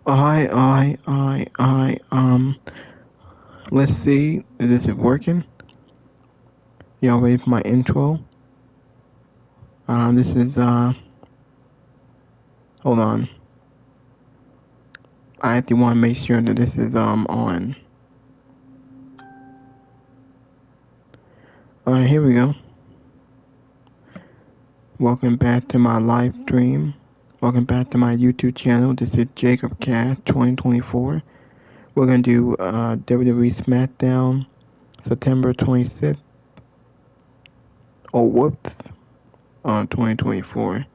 Let's see, is it working? Y'all ready for my intro? This is, hold on. I actually want to make sure that this is, on. Alright, here we go. Welcome back to my live stream. Welcome back to my YouTube channel. This is Jacob Cat 2024. We're going to do, WWE Smackdown, September 26th. Oh, whoops. 2024.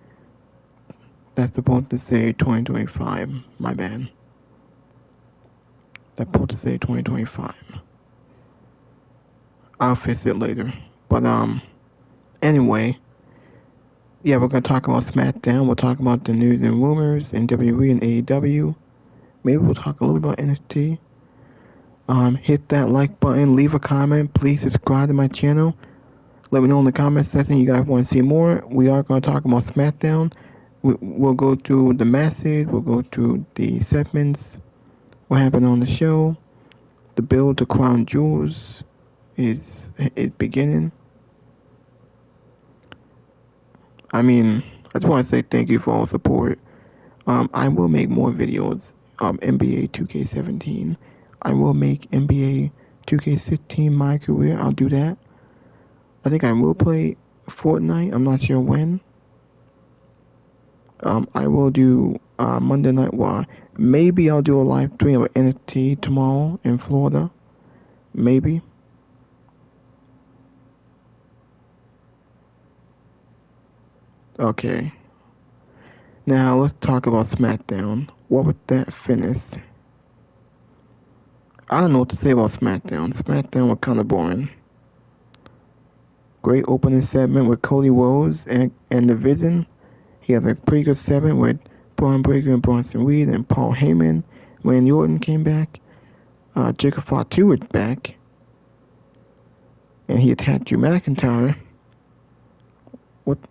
That's supposed to say 2025. My bad. That's supposed to say 2025. I'll fix it later. But, anyway. Yeah, we're going to talk about SmackDown. We'll talk about the news and rumors in WWE and AEW. Maybe we'll talk a little about NXT. Hit that like button. Leave a comment. Please subscribe to my channel. Let me know in the comment section you guys want to see more. We are going to talk about SmackDown. We'll go through the matches. We'll go through the segments. What happened on the show. The build to Crown Jewels is beginning. I just want to say thank you for all the support. I will make more videos. NBA 2K17. I will make NBA 2K16 my career. I'll do that. I think I will play Fortnite. I'm not sure when. I will do Monday Night War. Maybe I'll do a live stream of NXT tomorrow in Florida. Maybe. Okay. Now let's talk about SmackDown. What was that finish? I don't know what to say about SmackDown. SmackDown was kind of boring. Great opening segment with Cody Rhodes and The Vision. He had a pretty good segment with Braun Breaker and Bronson Reed and Paul Heyman. Randy Orton came back. Jacob Fatu was back. And he attacked Drew McIntyre.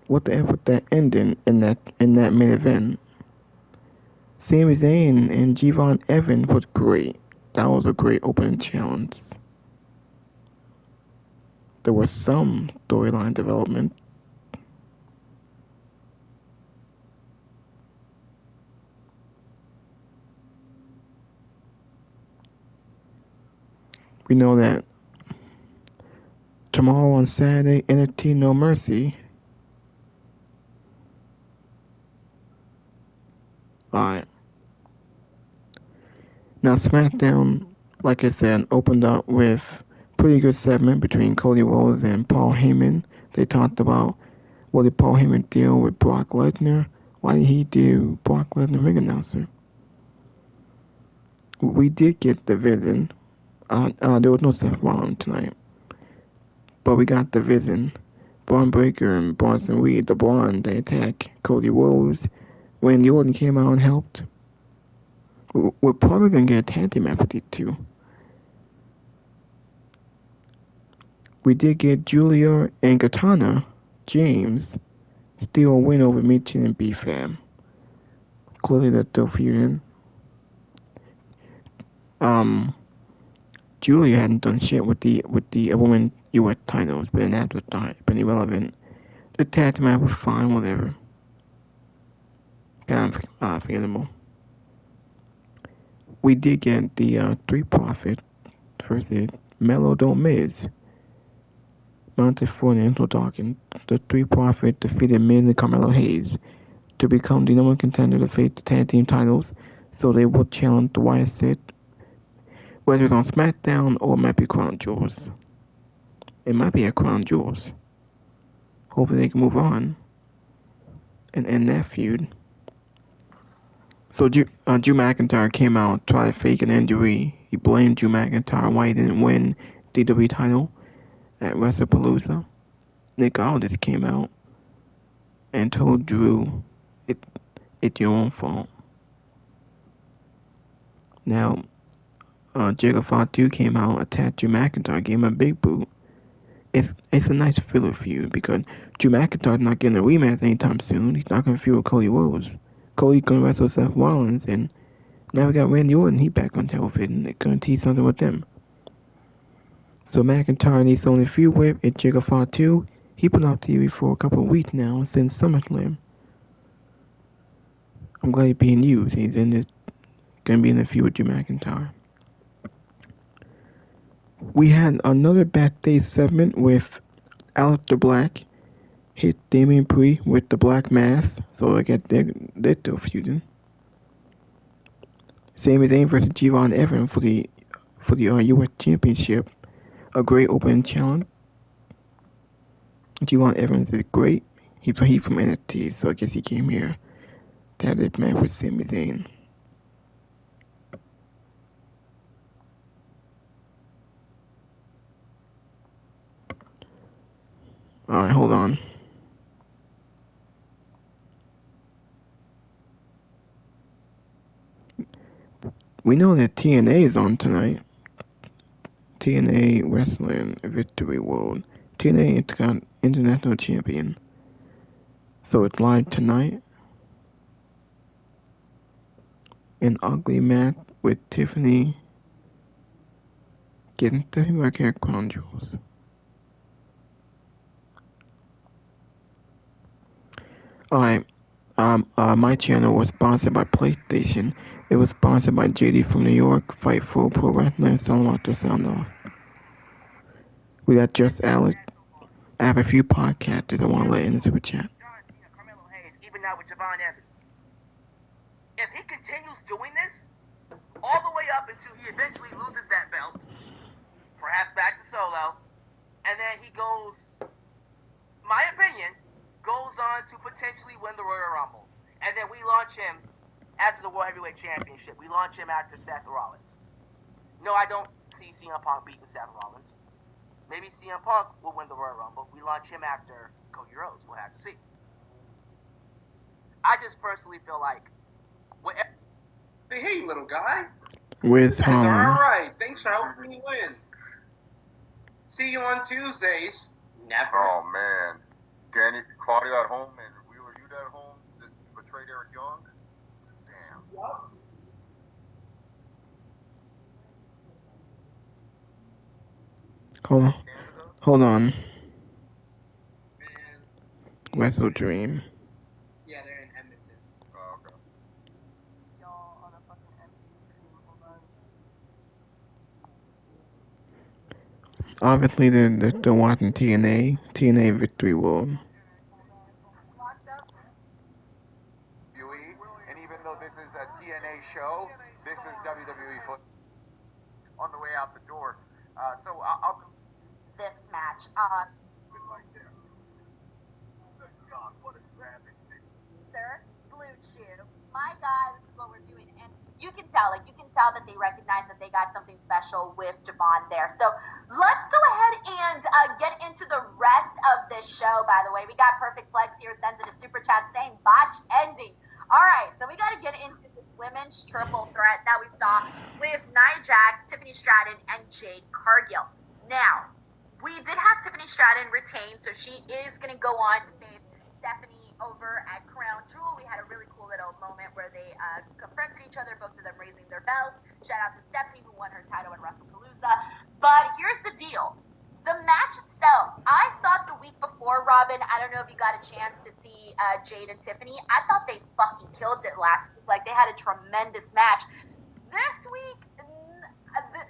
What the F with that ending in that main event? Sami Zayn and Javon Evans was great. That was a great opening challenge. There was some storyline development. We know that tomorrow on Saturday, NXT No Mercy. Alright. Now SmackDown, like I said, opened up with pretty good segment between Cody Rhodes and Paul Heyman. They talked about what did Paul Heyman deal with Brock Lesnar? Why did he do Brock Lesnar ring announcer? We did get the Vision. There was no Seth Rollins tonight. But we got the Vision. Braun Breaker and Bronson Reed, the Braun, they attacked Cody Rhodes. Randy Orton came out and helped. We're probably going to get a tag team after these two. We did get Julia and Katana James steal a win over Mitchell and B-Fam. Clearly they're still feuding. Julia hadn't done shit with the women U.S. titles, but an afterthought, been irrelevant. The tag team match was fine, whatever. Kind of forgettable. We did get the Street Profits versus Melo Don't Miz. Monte Ford and Angelo Dawkins. The Street Profits defeated Miz and Carmelo Hayes to become the number one contender to face the tag team titles, so they will challenge the Wyatt Six, whether it's on SmackDown or it might be Crown Jewels. It might be a Crown Jewels. Hopefully they can move on and end that feud. So Drew McIntyre came out, tried to fake an injury. He blamed Drew McIntyre why he didn't win the WWE title at WrestlePalooza. Nick Aldis came out and told Drew, it's your own fault. Now, Jacob Fatu came out, attacked Drew McIntyre, gave him a big boot. It's a nice filler feud because Drew McIntyre's not getting a rematch anytime soon. He's not going to feud with Cody Rhodes. Cody's going to wrestle Seth Rollins, and Now we got Randy Orton, he back on television. They're gonna tease something with them. So McIntyre needs only a few with at Jigga Fatu. He been off TV for a couple of weeks now since SummerSlam. I'm glad he's being used. He's in it, gonna be in the feud with Drew McIntyre. We had another backstage segment with Aleister Black hit Damian Priest with the Black Mass, so I guess they're still feuding. Sami Zayn versus Javon Evans for the US Championship. A great opening challenge. Javon Evans is great. He's from NXT, so I guess he came here to have this match with Sami Zayn. Alright, hold on. We know that TNA is on tonight. TNA Wrestling Victory World. TNA International Champion. So it's live tonight. An ugly match with Tiffany getting 30 record crown jewels. Alright, my channel was sponsored by PlayStation. It was sponsored by JD from New York, Fightful Pro Wrestling, Sound Off to Sound Off. We got Just Alex. I have a few podcasters I want to let in the super chat. Carmelo Hayes, even now with Javon Evans. If he continues doing this all the way up until he eventually loses that belt, perhaps back to solo, and then he goes, my opinion, goes on to potentially win the Royal Rumble, and then we launch him after the World Heavyweight Championship. We launch him after Seth Rollins. No, I don't see CM Punk beating Seth Rollins. Maybe CM Punk will win the Royal Rumble. We launch him after Cody Rhodes. We'll have to see. I just personally feel like... Hey, little guy. With Holland. Alright, thanks for helping me win. See you on Tuesdays. Never. Oh, man. Danny, Claudio at home and Wheeler Yuta at home just betrayed Eric Young? Damn. Yup. Hold on. Man. Wrestle Dream. Yeah, they're in Edmonton. Oh, okay. Y'all on a fucking empty stream. Hold on. Obviously, they're still watching TNA Victory World. And even though this is a TNA show, this is WWE foot on the way out the door. So I'll this match. Right there. God, what a graphic thing. Sir, Blue Chew. My God, this is what we're doing. And you can tell that they recognize that they got something special with Javon there. So let's go ahead and get into the rest of this show, by the way. We got Perfect Flex here, sends in a super chat saying botch ending. All right, so we got to get into this women's triple threat that we saw with Nia Jax, Tiffany Stratton, and Jade Cargill. Now, we did have Tiffany Stratton retain, so she is going to go on to face Stephanie over at Crown Jewel. We had a really cool little moment where they confronted each other, both of them raising their belts. Shout out to Stephanie, who won her title in WrestlePalooza. But here's the deal. The match itself, I thought the week before, Robin, I don't know if you got a chance to see Jade and Tiffany, I thought they fucking killed it last week. Like, they had a tremendous match. This week,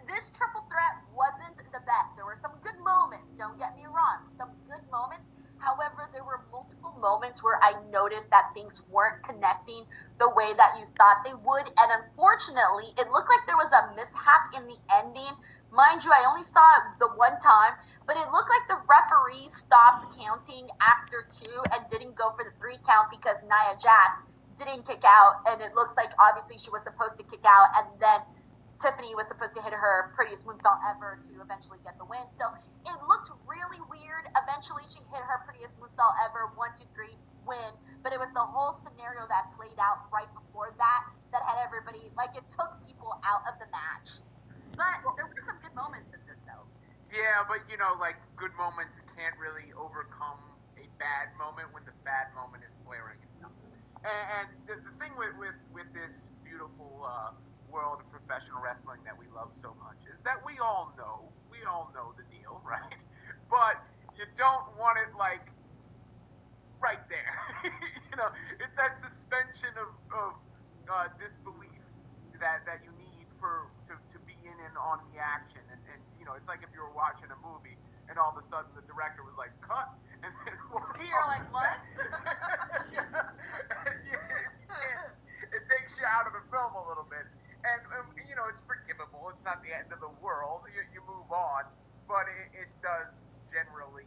this triple threat wasn't the best. There were some good moments, don't get me wrong, some good moments. However, there were multiple moments where I noticed that things weren't connecting the way that you thought they would. And unfortunately, it looked like there was a mishap in the ending. Mind you, I only saw it the one time, but it looked like the referee stopped counting after 2 and didn't go for the 3 count because Nia Jax didn't kick out. And it looks like obviously she was supposed to kick out, and then Tiffany was supposed to hit her prettiest moonsault ever to eventually get the win. So it looked really weird. Eventually she hit her prettiest moonsault ever, 1, 2, 3, win. But it was the whole scenario that played out right before that had everybody, like, it took people out of the match. But there were some good moments in this, though. Yeah, but you know, like, good moments can't really overcome a bad moment when the bad moment is flaring itself. And the thing with this beautiful world of professional wrestling that we love so much is that we all know the deal, right? But you don't want it like right there. It's that suspension of disbelief that you need to be in and on the action. And it's like if you were watching a movie and all of a sudden the director was like, cut, and then you're like, what? It takes you out of the film a little bit. And it's forgivable. It's not the end of the world. You move on. But it does generally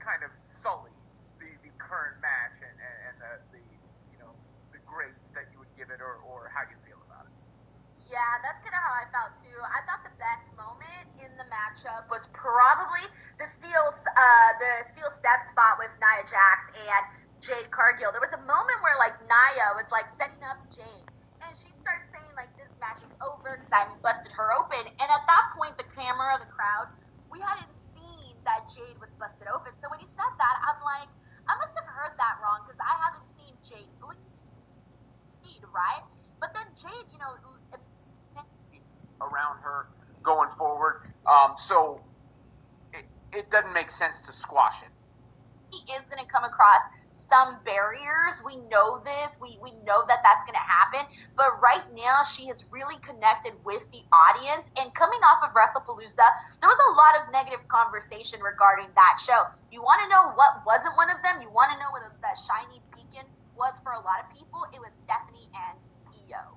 kind of sully the current match and the grades that you would give it or how you feel about it. Yeah, that's kind of how I felt too. I thought the best moment in the matchup was probably the steel step spot with Nia Jax and Jade Cargill. There was a moment where like Nia was like setting up Jade, and she starts saying like, this match is over because I busted her open. And at that point, the camera, the crowd, we hadn't seen that Jade was busted open. So when he said that, I'm like, I must have heard that wrong because I haven't seen Jade bleed, right? But then Jade, around her going forward, so it doesn't make sense to squash it. He is going to come across some barriers. We know this. We know that that's going to happen. But right now, she has really connected with the audience. And coming off of WrestlePalooza, there was a lot of negative conversation regarding that show. You want to know what wasn't one of them? You want to know what that shiny beacon was for a lot of people? It was Stephanie and Io.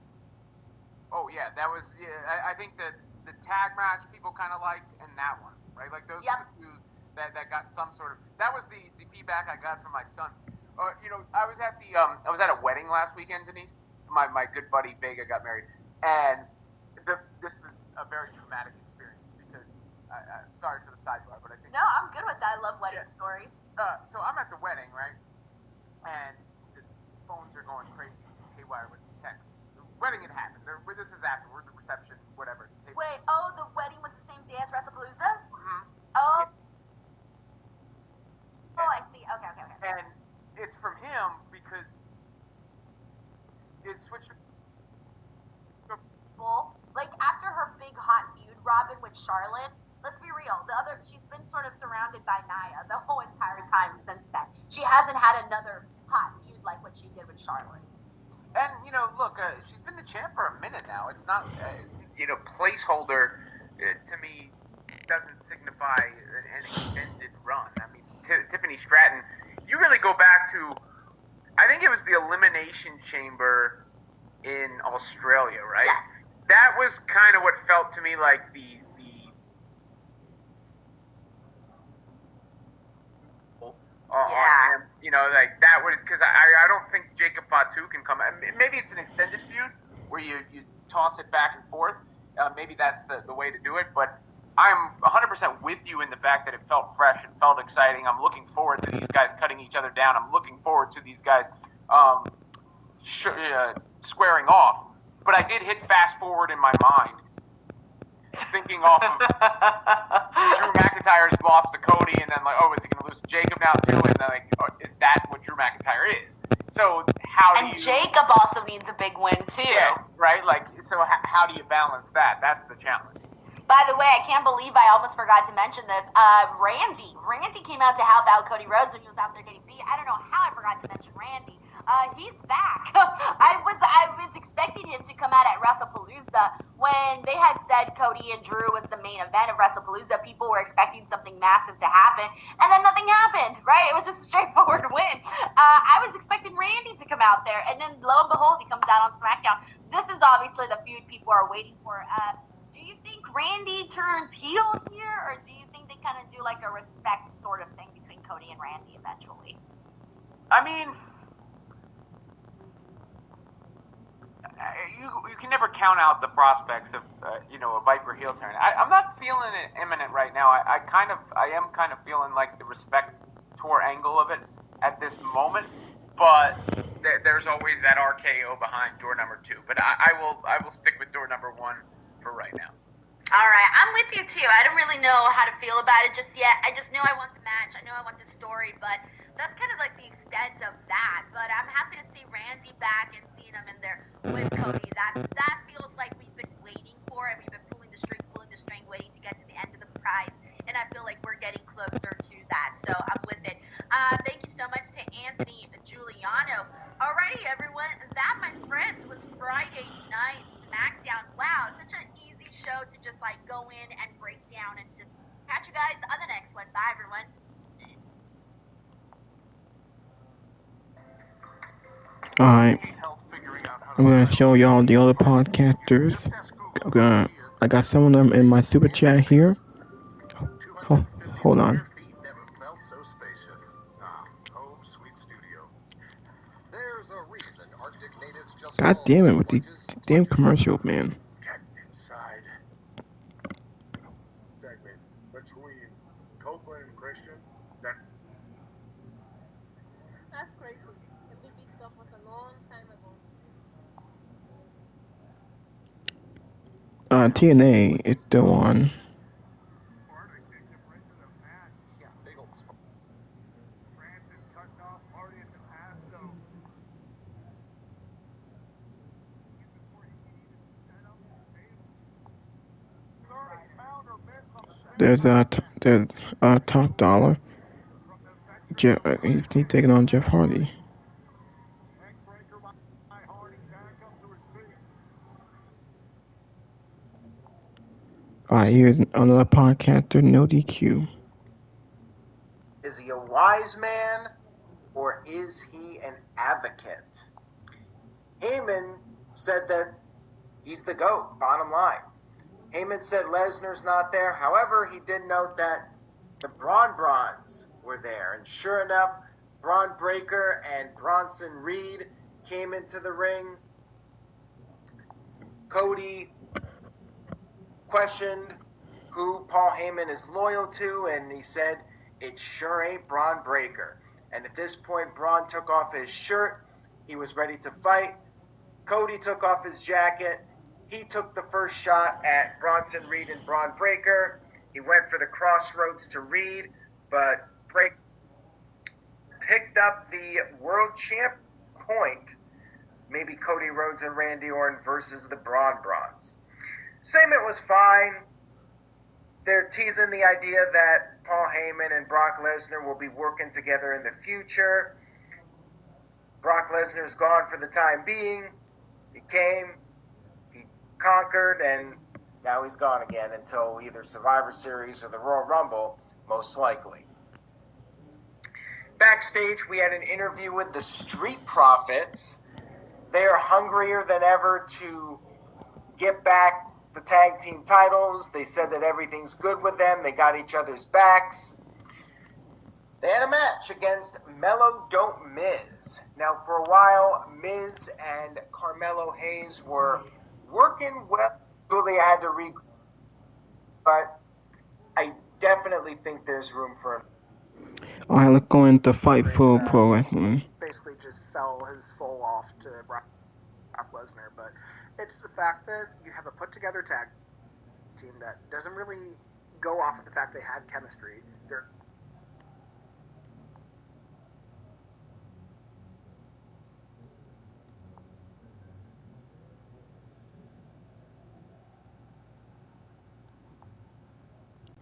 Oh, yeah, that was, I think that the tag match people kind of liked, and that one, right? Like, those are the two that got some sort of, that was the feedback I got from my son. I was at a wedding last weekend, Denise. My good buddy Vega got married, and this was a very traumatic experience because, sorry for the sidebar, but I think... No, I'm good with that. I love wedding stories. So I'm at the wedding, right? And the phones are going crazy, haywire with texts. The wedding had happened. This is afterward, the reception, whatever. Wait, the wedding was the same day as WrestlePalooza? Mm-hmm. Oh. Yeah. Oh, I see. Okay. And it's from him because it switched. Like after her big hot feud, Robin, with Charlotte, let's be real. She's been sort of surrounded by Nia the whole entire time since then. She hasn't had another hot feud like what she did with Charlotte. And look, she's been the champ for a minute now. It's not, placeholder to me doesn't signify an extended run. I mean, Triffany Stratton, you really go back to, I think it was the Elimination Chamber in Australia, right? Yes. That was kind of what felt to me like the on him, like that would, because I don't think Jacob Fatu can come. Maybe it's an extended feud where you toss it back and forth. Maybe that's the way to do it, but I'm 100% with you in the fact that it felt fresh and felt exciting. I'm looking forward to these guys cutting each other down. I'm looking forward to these guys squaring off. But I did hit fast forward in my mind, thinking off of Drew McIntyre's lost to Cody, and then like, oh, is he going to lose to Jacob now too? And then like, is that what Drew McIntyre is? So And Jacob also needs a big win too. Yeah, right? Like, so how do you balance that? That's the challenge. By the way, I can't believe I almost forgot to mention this. Randy came out to help out Cody Rhodes when he was out there getting beat. I don't know how I forgot to mention Randy. He's back. I was expecting him to come out at WrestlePalooza when they had said Cody and Drew was the main event of WrestlePalooza. People were expecting something massive to happen, and then nothing happened. Right? It was just a straightforward win. I was expecting Randy to come out there, and then lo and behold, he comes out on SmackDown. This is obviously the feud people are waiting for. Do you think Randy turns heel here, or do you think they kind of do like a respect sort of thing between Cody and Randy eventually? I mean, you can never count out the prospects of a Viper heel turn. I'm not feeling it imminent right now. I am kind of feeling like the respect tour angle of it at this moment, but there's always that RKO behind door number 2. But I will stick with door number 1 for right now. All right, I'm with you too. I don't really know how to feel about it just yet. I just know I want the match. I know I want the story, but that's kind of like the extent of that. But I'm happy to see Randy back and seeing him in there with Cody. That show to just like go in and break down and just catch you guys on the next one. Bye, everyone. Alright, I'm gonna show y'all the other podcasters. I got some of them in my super chat here. Hold on. God damn it with these damn commercials, man. Between Copeland and Christian, That's crazy. MVP stuff was a long time ago. TNA is still on. There's Top Dollar. He's taking on Jeff Hardy. Alright, here's another podcaster, No DQ. Is he a wise man or is he an advocate? Heyman said that he's the GOAT, bottom line. Heyman said Lesnar's not there. However, he did note that the Brawns were there. And sure enough, Braun Breaker and Bronson Reed came into the ring. Cody questioned who Paul Heyman is loyal to, and he said, it sure ain't Braun Breaker. And at this point, Braun took off his shirt. He was ready to fight. Cody took off his jacket. He took the first shot at Bronson Reed and Braun Breaker. He went for the crossroads to Reed, but Breaker picked up the world champ point. Maybe Cody Rhodes and Randy Orton versus the Brawns. Segment was fine. They're teasing the idea that Paul Heyman and Brock Lesnar will be working together in the future. Brock Lesnar's gone for the time being. He came, he conquered, and now he's gone again until either Survivor Series or the Royal Rumble, most likely. Backstage, we had an interview with the Street Profits. They are hungrier than ever to get back the tag team titles. They said that everything's good with them. They got each other's backs. They had a match against Mello Don't Miz. Now, for a while, Miz and Carmelo Hayes were working well. They had to but I definitely think there's room for him. Alright, let's go into Fight for Pro Wrestling. Basically just sell his soul off to Brock Lesnar, but it's the fact that you have a put-together tag team that doesn't really go off of the fact they had chemistry. They're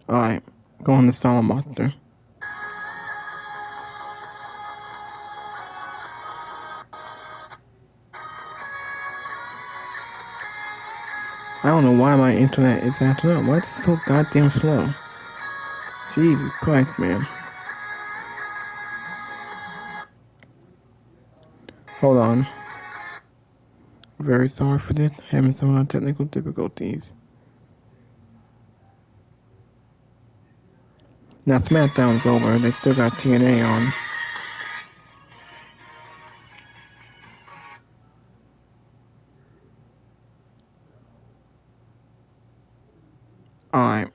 Alright, going to Salamonster. I don't know why my internet is acting up. Why is it so goddamn slow? Jesus Christ, man. Hold on. Very sorry for this. Having some technical difficulties. Now SmackDown's over. They still got TNA on. Alright.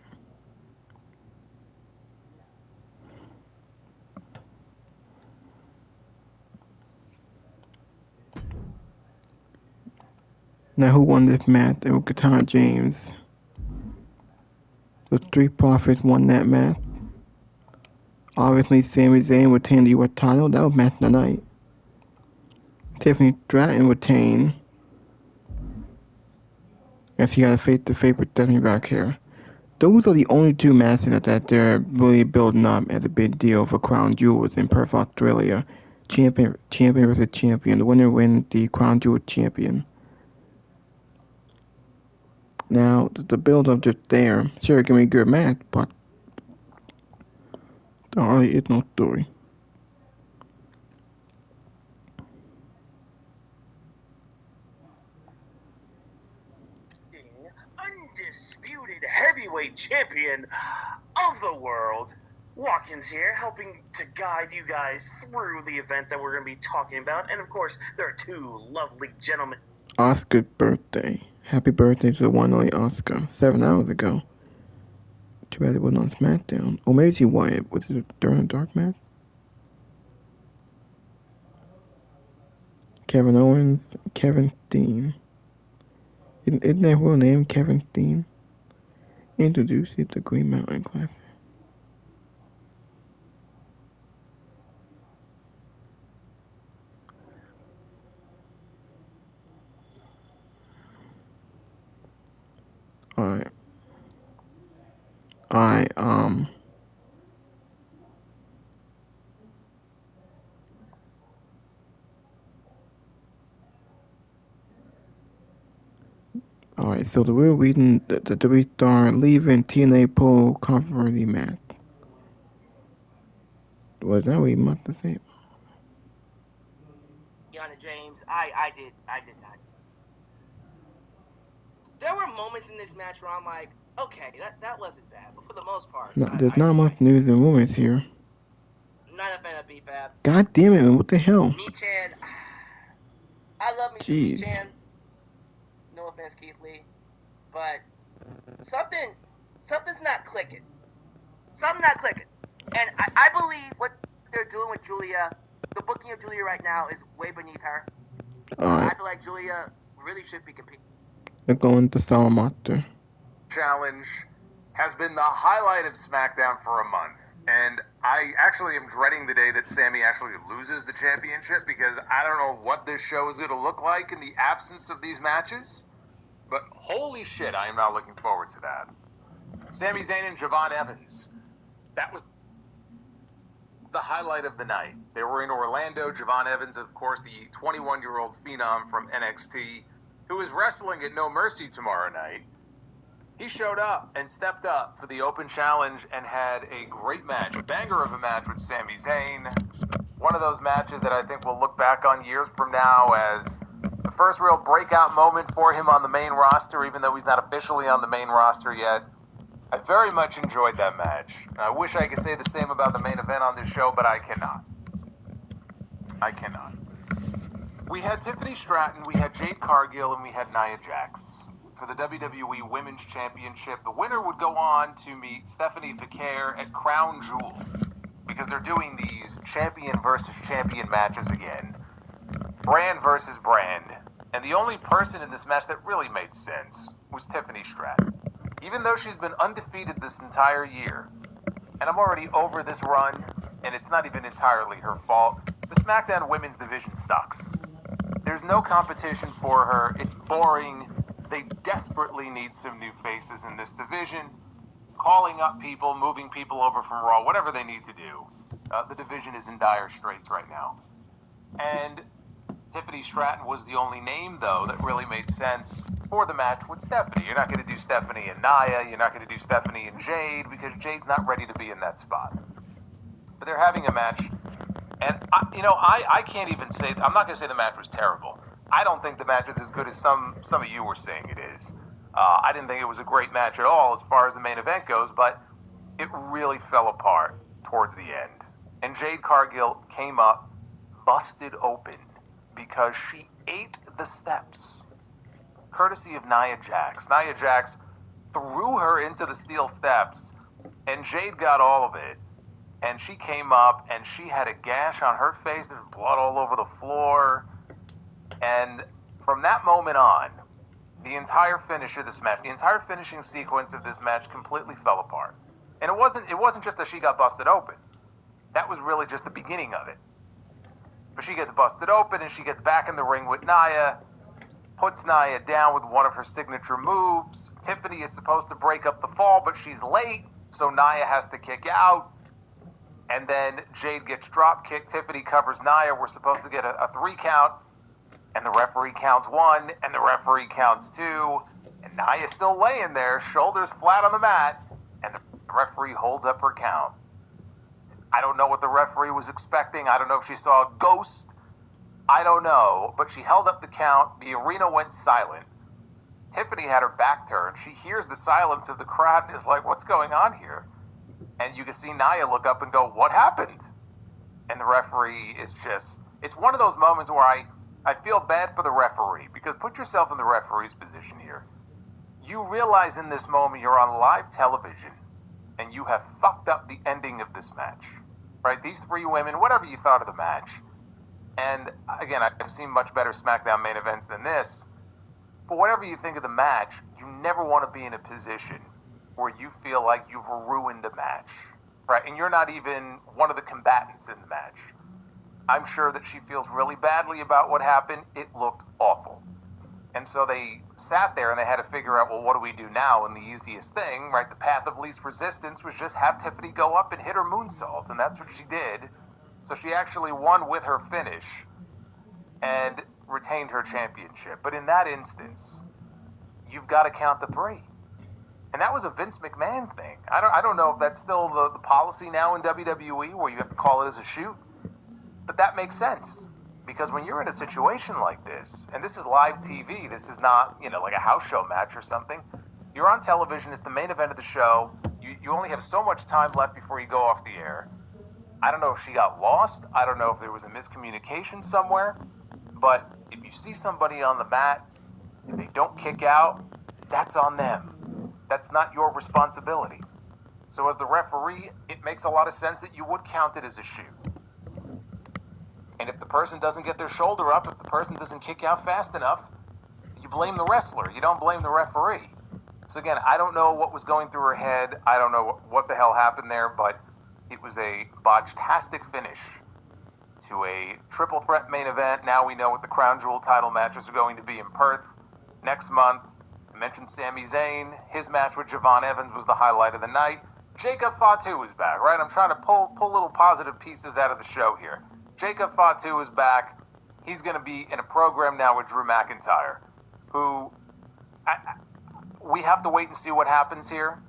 Now who won this match? It was Katana James. The Street Profits won that match. Obviously Sami Zayn retained the US title. That was match of the night. Triffany Stratton retained. And she got a face-to-face with Stephanie Raquel. Those are the only two matches that they're really building up as a big deal for Crown Jewels in Perth, Australia. Champion versus champion. The winner wins the Crown Jewel champion. Now, the build-up just there. Sure, it can be a good match, but there really is no story. Undisputed heavyweight champion of the world, Watkins here, helping to guide you guys through the event that we're going to be talking about. And of course, there are two lovely gentlemen. Oscar's birthday. Happy birthday to the one and only Oscar. 7 hours ago. Too bad it wasn't on SmackDown. Or maybe she won it. Was it during a dark match? Kevin Owens, Kevin Steen. Isn't that real name, Kevin Steen? Introduced it to Green Mountain Classic. Alright. Alright, so the real reason that the WWE star leaving TNA Pole controversy match. Was that what you meant to say? Yana James, I did not. There were moments in this match where I'm like, okay, that wasn't bad, but for the most part, No, there's not much news and rumors here. Not a fan of BFAB. God damn it, what the hell? Me-chan, I love me some Jeez. Me-chan. No offense, Keith Lee, but something's not clicking. Something's not clicking. And I believe what they're doing with Julia, the booking of Julia right now is way beneath her. Alright, I feel like Julia really should be competing. they're going to Salamander. Challenge has been the highlight of SmackDown for a month. And I actually am dreading the day that Sammy actually loses the championship because I don't know what this show is going to look like in the absence of these matches. But holy shit, I am now looking forward to that. Sami Zayn and Javon Evans. That was the highlight of the night. They were in Orlando. Javon Evans, of course, the 21-year-old phenom from NXT, who is wrestling at No Mercy tomorrow night. He showed up and stepped up for the open challenge and had a great match, a banger of a match with Sami Zayn. One of those matches that I think we'll look back on years from now as the first real breakout moment for him on the main roster, even though he's not officially on the main roster yet. I very much enjoyed that match. I wish I could say the same about the main event on this show, but I cannot. We had Triffany Stratton, we had Jade Cargill, and we had Nia Jax. For the WWE Women's Championship, the winner would go on to meet Stephanie Vicaire at Crown Jewel, because they're doing these champion versus champion matches again. Brand versus brand. And the only person in this match that really made sense was Triffany Stratton. Even though she's been undefeated this entire year, and I'm already over this run, and it's not even entirely her fault, the SmackDown Women's division sucks. There's no competition for her, it's boring. They desperately need some new faces in this division, calling up people, moving people over from Raw, whatever they need to do. The division is in dire straits right now. And Triffany Stratton was the only name, though, that really made sense for the match with Stephanie. You're not going to do Stephanie and Nia, you're not going to do Stephanie and Jade, because Jade's not ready to be in that spot. But they're having a match, and I can't even say, I'm not going to say the match was terrible. I don't think the match is as good as some of you were saying it is. I didn't think it was a great match at all as far as the main event goes, but it really fell apart towards the end. And Jade Cargill came up, busted open, because she ate the steps, courtesy of Nia Jax. Nia Jax threw her into the steel steps, and Jade got all of it. And she came up, and she had a gash on her face, there's blood all over the floor. And from that moment on, the entire finish of this match, the entire finishing sequence of this match completely fell apart. And it wasn't just that she got busted open. That was really just the beginning of it. But she gets busted open and she gets back in the ring with Nia, puts Nia down with one of her signature moves. Tiffany is supposed to break up the fall, but she's late, so Nia has to kick out. And then Jade gets drop kicked. Tiffany covers Nia. We're supposed to get a 3 count. And the referee counts 1, and the referee counts 2, And Nia's still laying there, shoulders flat on the mat, and the referee holds up her count. I don't know what the referee was expecting. I don't know if she saw a ghost. I don't know, but she held up the count. The arena went silent. Tiffany had her back turned. She hears the silence of the crowd and is like, what's going on here? And you can see Nia look up and go, what happened? And the referee is just, it's one of those moments where I feel bad for the referee, because put yourself in the referee's position here. You realize in this moment you're on live television and you have fucked up the ending of this match, right? These three women, whatever you thought of the match. And again, I've seen much better SmackDown main events than this. But whatever you think of the match, you never want to be in a position where you feel like you've ruined a match, right? And you're not even one of the combatants in the match. I'm sure that she feels really badly about what happened. It looked awful. And so they sat there and they had to figure out, well, what do we do now? And the easiest thing, right, the path of least resistance was just have Tiffany go up and hit her moonsault. And that's what she did. So she actually won with her finish and retained her championship. But in that instance, you've got to count the three. And that was a Vince McMahon thing. I don't know if that's still the policy now in WWE where you have to call it as a shoot. But that makes sense. Because when you're in a situation like this, and this is live TV, this is not, like a house show match or something. You're on television, it's the main event of the show. You only have so much time left before you go off the air. I don't know if she got lost. I don't know if there was a miscommunication somewhere. But if you see somebody on the mat and they don't kick out, that's on them. That's not your responsibility. So as the referee, it makes a lot of sense that you would count it as a shoot. And if the person doesn't get their shoulder up, if the person doesn't kick out fast enough, you blame the wrestler. You don't blame the referee. So again, I don't know what was going through her head. I don't know what the hell happened there, but it was a botch-tastic finish to a triple threat main event. Now we know what the Crown Jewel title matches are going to be in Perth next month. I mentioned Sami Zayn. His match with Javon Evans was the highlight of the night. Jacob Fatu is back, right? I'm trying to pull little positive pieces out of the show here. Jacob Fatu is back. He's going to be in a program now with Drew McIntyre, who we have to wait and see what happens here.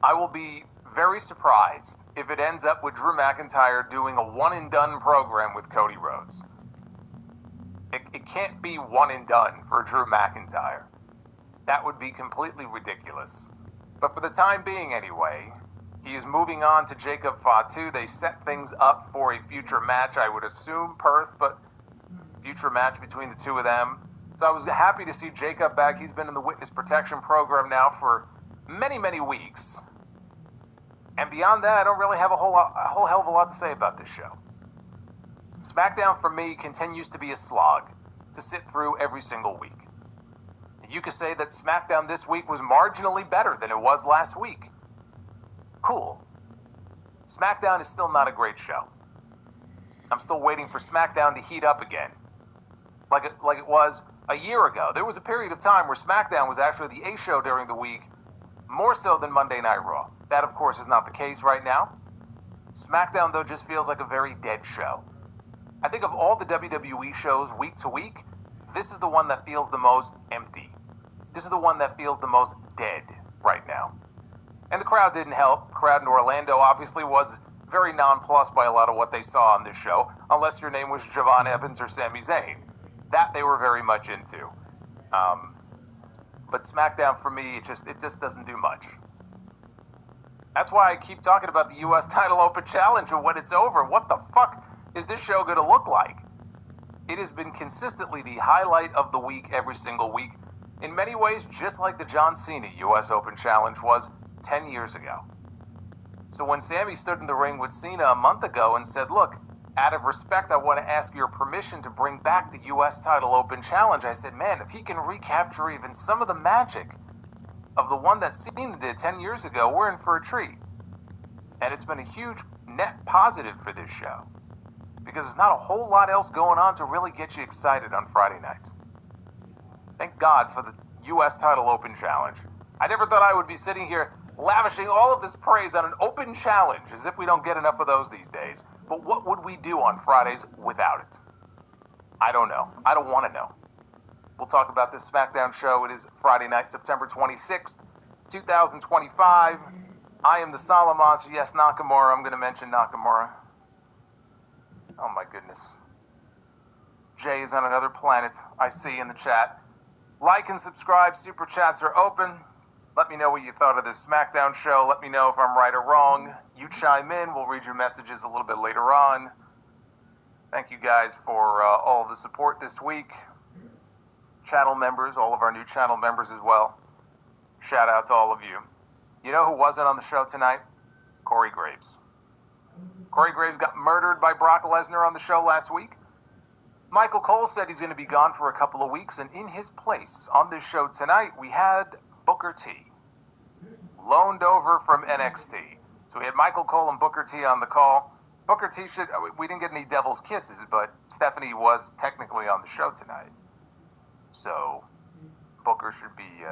I will be very surprised if it ends up with Drew McIntyre doing a one-and-done program with Cody Rhodes. It can't be one and done for Drew McIntyre. That would be completely ridiculous. But for the time being anyway, he is moving on to Jacob Fatu. They set things up for a future match, I would assume Perth, but future match between the two of them. So I was happy to see Jacob back. He's been in the witness protection program now for many, many weeks. And beyond that, I don't really have a whole hell of a lot to say about this show. SmackDown for me continues to be a slog to sit through every single week. You could say that SmackDown this week was marginally better than it was last week. Cool. SmackDown is still not a great show. I'm still waiting for SmackDown to heat up again. Like it was a year ago. There was a period of time where SmackDown was actually the A show during the week, more so than Monday Night Raw. That, of course, is not the case right now. SmackDown, though, just feels like a very dead show. I think of all the WWE shows week to week, this is the one that feels the most empty. This is the one that feels the most dead right now. And the crowd didn't help. The crowd in Orlando obviously was very nonplussed by a lot of what they saw on this show, unless your name was Javon Evans or Sami Zayn. That they were very much into. But SmackDown, for me, it just doesn't do much. That's why I keep talking about the U.S. Title Open Challenge, and when it's over, what the fuck is this show going to look like? It has been consistently the highlight of the week every single week. In many ways, just like the John Cena U.S. Open Challenge was 10 years ago. So when Sami stood in the ring with Cena a month ago and said, look, out of respect, I want to ask your permission to bring back the U.S. Title Open Challenge, I said, man, if he can recapture even some of the magic of the one that Cena did 10 years ago, we're in for a treat. And it's been a huge net positive for this show, because there's not a whole lot else going on to really get you excited on Friday night. Thank God for the U.S. Title Open Challenge. I never thought I would be sitting here lavishing all of this praise on an open challenge, as if we don't get enough of those these days. But what would we do on Fridays without it? I don't know. I don't want to know. We'll talk about this SmackDown show. It is Friday night, September 26th, 2025. I am the Solid Monster. Yes, Nakamura. I'm going to mention Nakamura. Oh, my goodness. Jay is on another planet, I see in the chat. Like and subscribe. Super chats are open. Let me know what you thought of this SmackDown show. Let me know if I'm right or wrong. You chime in. We'll read your messages a little bit later on. Thank you guys for all of the support this week. Channel members, all of our new channel members as well. Shout out to all of you. You know who wasn't on the show tonight? Corey Graves. Corey Graves got murdered by Brock Lesnar on the show last week. Michael Cole said he's going to be gone for a couple of weeks, and in his place on this show tonight, we had Booker T, loaned over from NXT. So we had Michael Cole and Booker T on the call. Booker T we didn't get any devil's kisses, but Stephanie was technically on the show tonight. So Booker should be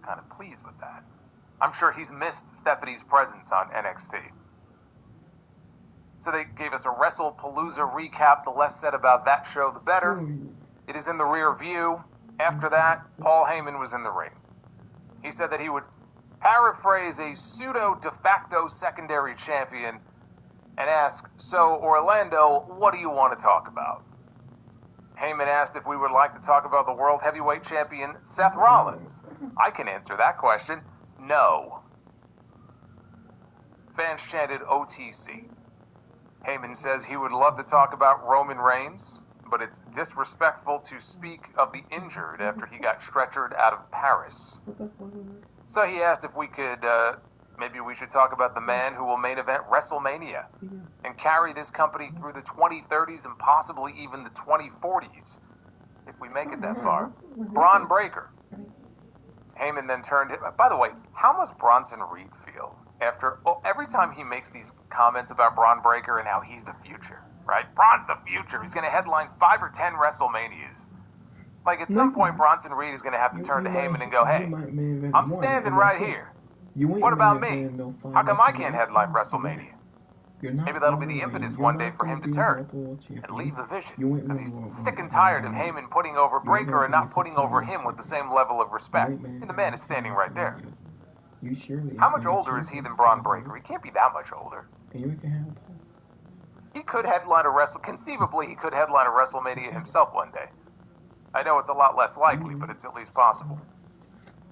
kind of pleased with that. I'm sure he's missed Stephanie's presence on NXT. So they gave us a WrestlePalooza recap. The less said about that show, the better. It is in the rear view. After that, Paul Heyman was in the ring. He said that he would paraphrase a pseudo de facto secondary champion and ask, so Orlando, what do you want to talk about? Heyman asked if we would like to talk about the World Heavyweight Champion, Seth Rollins. I can answer that question. No. Fans chanted OTC. Heyman says he would love to talk about Roman Reigns, but it's disrespectful to speak of the injured after he got stretchered out of Paris. So he asked if we could, maybe we should talk about the man who will main event WrestleMania and carry this company through the 2030s and possibly even the 2040s, if we make it that far. Braun Breaker. Heyman then turned it. By the way, how must Bronson Reed feel after every time he makes these comments about Braun Breaker and how he's the future, right? Braun's the future. He's going to headline 5 or 10 WrestleManias. Like, at some point, Bronson Reed is going to have to turn to Heyman and go, hey, I'm standing right here. What about me? How come I can't headline WrestleMania? Maybe that'll be the impetus one day for him to turn and leave the vision, because he's sick and tired of Heyman putting over Breaker and not putting over him with the same level of respect. And the man is standing right there. How much older is he than Braun Breaker? He can't be that much older. He could headline conceivably he could headline a WrestleMania himself one day. I know it's a lot less likely, but it's at least possible.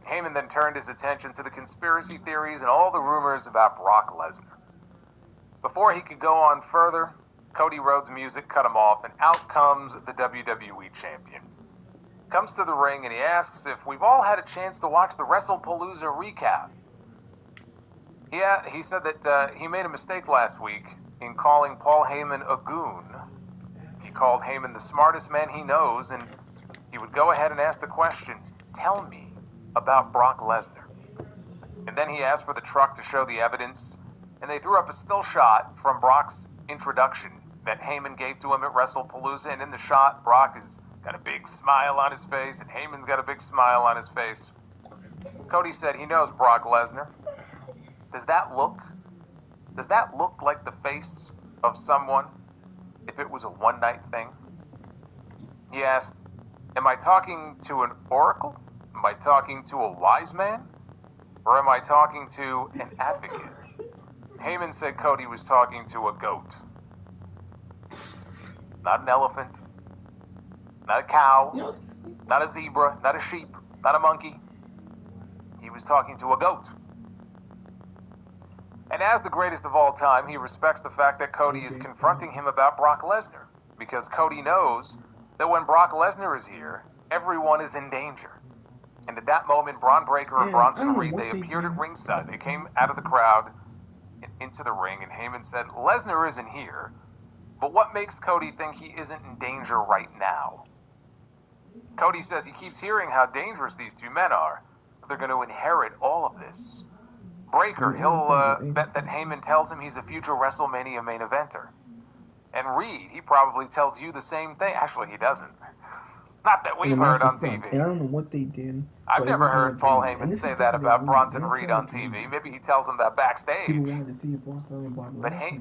Heyman then turned his attention to the conspiracy theories and all the rumors about Brock Lesnar. Before he could go on further, Cody Rhodes' music cut him off, and out comes the WWE Champion. Comes to the ring and he asks if we've all had a chance to watch the WrestlePalooza recap. He said that he made a mistake last week in calling Paul Heyman a goon. He called Heyman the smartest man he knows, and he would go ahead and ask the question, tell me about Brock Lesnar. And then he asked for the truck to show the evidence, and they threw up a still shot from Brock's introduction that Heyman gave to him at WrestlePalooza, and in the shot, Brock has got a big smile on his face, and Heyman's got a big smile on his face. Cody said he knows Brock Lesnar. Does that look like the face of someone if it was a one-night thing? He asked, am I talking to an oracle? Am I talking to a wise man? Or am I talking to an advocate? Heyman said Cody was talking to a goat. Not an elephant. Not a cow. Not a zebra. Not a sheep. Not a monkey. He was talking to a goat. And as the greatest of all time, he respects the fact that Cody is confronting him about Brock Lesnar, because Cody knows that when Brock Lesnar is here, everyone is in danger. And at that moment, Braun Breaker and Bronson Reed, they appeared at ringside. They came out of the crowd and into the ring, and Heyman said, Lesnar isn't here, but what makes Cody think he isn't in danger right now? Cody says he keeps hearing how dangerous these two men are. They're going to inherit all of this. Breaker, he'll bet that Heyman tells him he's a future WrestleMania main eventer. And Reed, he probably tells you the same thing. Actually, he doesn't. Not that we've heard on TV. And I don't know what they did. I've never heard Paul Heyman say that about Bronson Reed on TV. Maybe he tells him that backstage.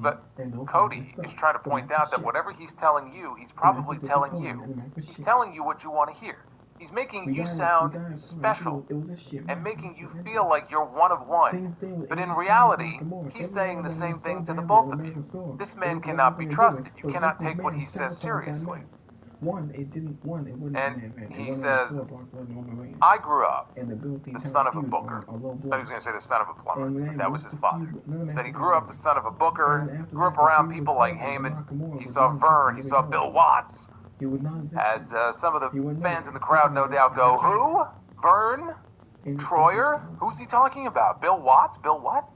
But Cody is trying to point out that whatever he's telling you, he's probably telling you. He's telling you what you want to hear. He's making you sound special and making you feel like you're one of one. But in reality, he's saying the same thing to the both of you. This man cannot be trusted. You cannot take what he says seriously. And he says, I grew up the son of a booker. I thought he was going to say the son of a plumber. That was his father. He said he grew up the son of a booker, grew up around people like Heyman. He saw Vern, he saw Bill Watts. As some of the fans in the crowd no doubt go, who? Vern? Troyer? Who's he talking about? Bill Watts? Bill what?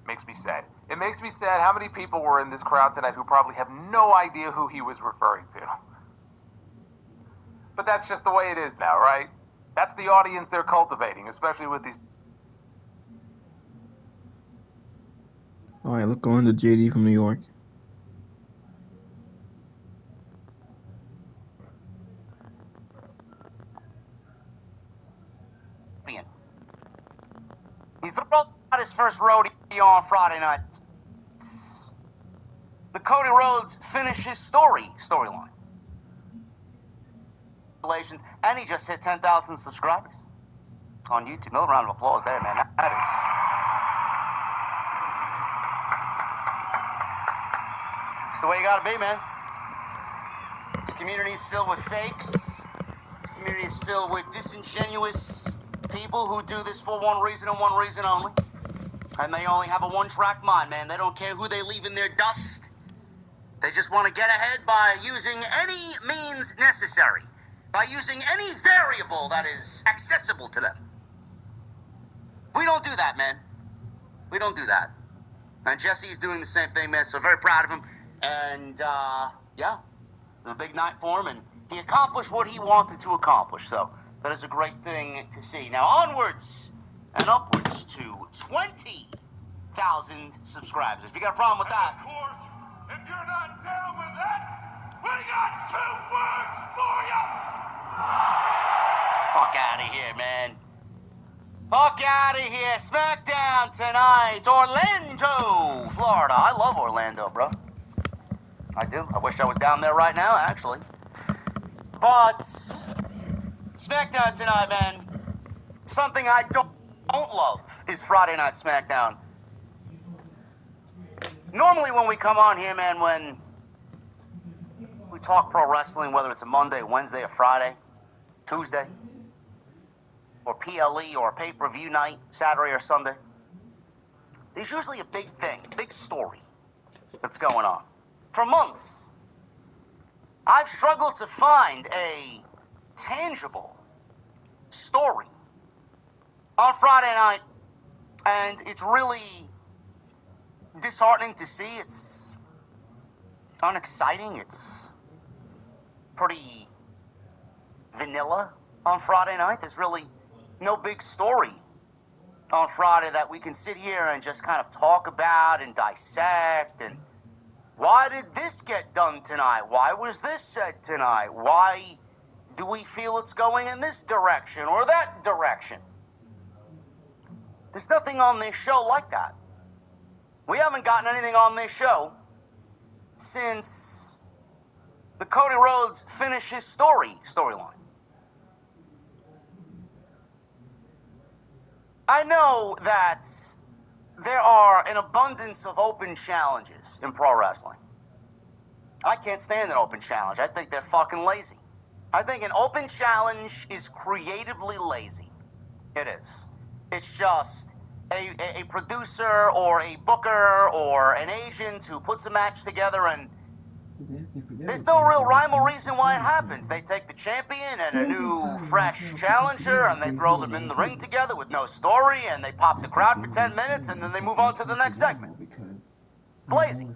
Makes me sad. It makes me sad how many people were in this crowd tonight who probably have no idea who he was referring to. But that's just the way it is now, right? That's the audience they're cultivating, especially with these... Alright, look on to JD from New York. He threw out his first rodeo on Friday night. The Cody Rhodes finished his storyline. And he just hit 10,000 subscribers on YouTube. Another round of applause there, man. That is... It's the way you gotta be, man. This community is filled with fakes. This community is filled with disingenuous people who do this for one reason and one reason only. And they only have a one-track mind, man. They don't care who they leave in their dust. They just want to get ahead by using any means necessary. By using any variable that is accessible to them. We don't do that, man. We don't do that. And Jesse is doing the same thing, man, so very proud of him. And, yeah, it was a big night for him, and he accomplished what he wanted to accomplish, so that is a great thing to see. Now, onwards and upwards to 20,000 subscribers. If you got a problem with that... Of course, if you're not down with that, we got 2 words for you! Fuck out of here, man. Fuck out of here. Smackdown tonight. Orlando, Florida. I love Orlando, bro. I do. I wish I was down there right now, actually. But Smackdown tonight, man. Something I don't love is Friday Night Smackdown. Normally when we come on here, man, when we talk pro wrestling, whether it's a Monday, Wednesday, or Friday, Tuesday, or PLE, or pay-per-view night, Saturday or Sunday, there's usually a big thing, big story that's going on. For months, I've struggled to find a tangible story on Friday night, and it's really disheartening to see. It's unexciting. It's pretty vanilla on Friday night. There's really no big story on Friday that we can sit here and just kind of talk about and dissect. And why did this get done tonight? Why was this said tonight? Why do we feel it's going in this direction or that direction? There's nothing on this show like that. We haven't gotten anything on this show since the Cody Rhodes finished his storyline. I know that there are an abundance of open challenges in pro wrestling. I can't stand an open challenge. I think they're fucking lazy. I think an open challenge is creatively lazy. It is. It's just a producer or a booker or an agent who puts a match together, and there's no real rhyme or reason why it happens. They take the champion and a new, fresh challenger, and they throw them in the ring together with no story, and they pop the crowd for 10 minutes, and then they move on to the next segment. It's lazy.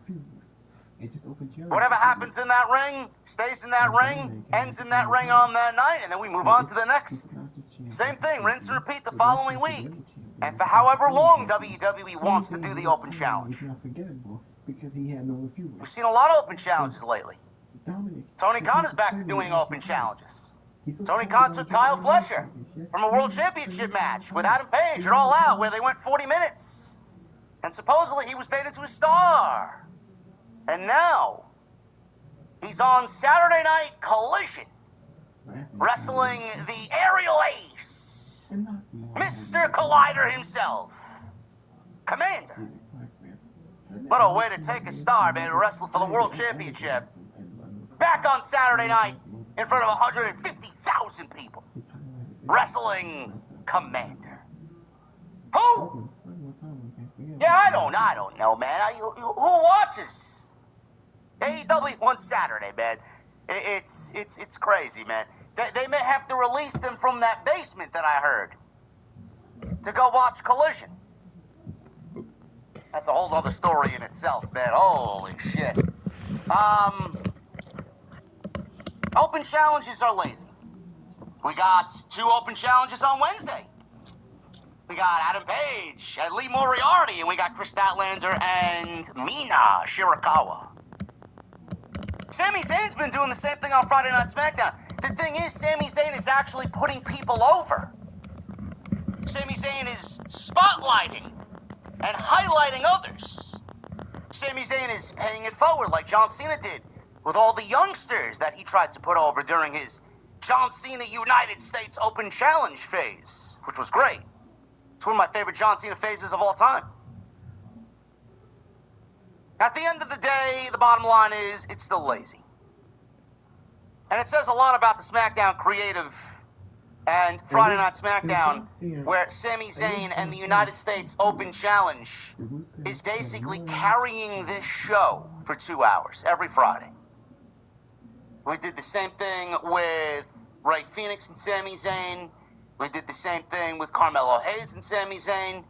Whatever happens in that ring, stays in that ring, ends in that ring on that night, and then we move on to the next. Same thing, rinse and repeat the following week. And for however long WWE wants to do the open challenge. We've seen a lot of open challenges lately. Tony Khan is back to doing open challenges. Tony Khan took Kyle Fletcher from a World Championship match with Adam Page at All Out, where they went 40 minutes. And supposedly he was made into a star. And now, he's on Saturday Night Collision wrestling the aerial ace, Mr. Collider himself, Commander. What a way to take a star, man, to wrestle for the World Championship. Back on Saturday night in front of 150,000 people, wrestling Commander. Who? Yeah, I don't know, man. Who watches AEW on Saturday, man? It's crazy, man. They may have to release them from that basement that I heard to go watch Collision. That's a whole other story in itself, man. Holy shit. Open challenges are lazy. We got 2 open challenges on Wednesday. We got Adam Page and Lee Moriarty, and we got Chris Statlander and Mina Shirakawa. Sami Zayn's been doing the same thing on Friday Night SmackDown. The thing is, Sami Zayn is actually putting people over. Sami Zayn is spotlighting and highlighting others. Sami Zayn is paying it forward like John Cena did with all the youngsters that he tried to put over during his John Cena United States Open Challenge phase, which was great. It's one of my favorite John Cena phases of all time. At the end of the day, the bottom line is it's still lazy. And it says a lot about the SmackDown creative and Friday Night SmackDown, where Sami Zayn and the United States Open Challenge is basically carrying this show for 2 hours every Friday. We did the same thing with Rey Fenix and Sami Zayn. We did the same thing with Carmelo Hayes and Sami Zayn.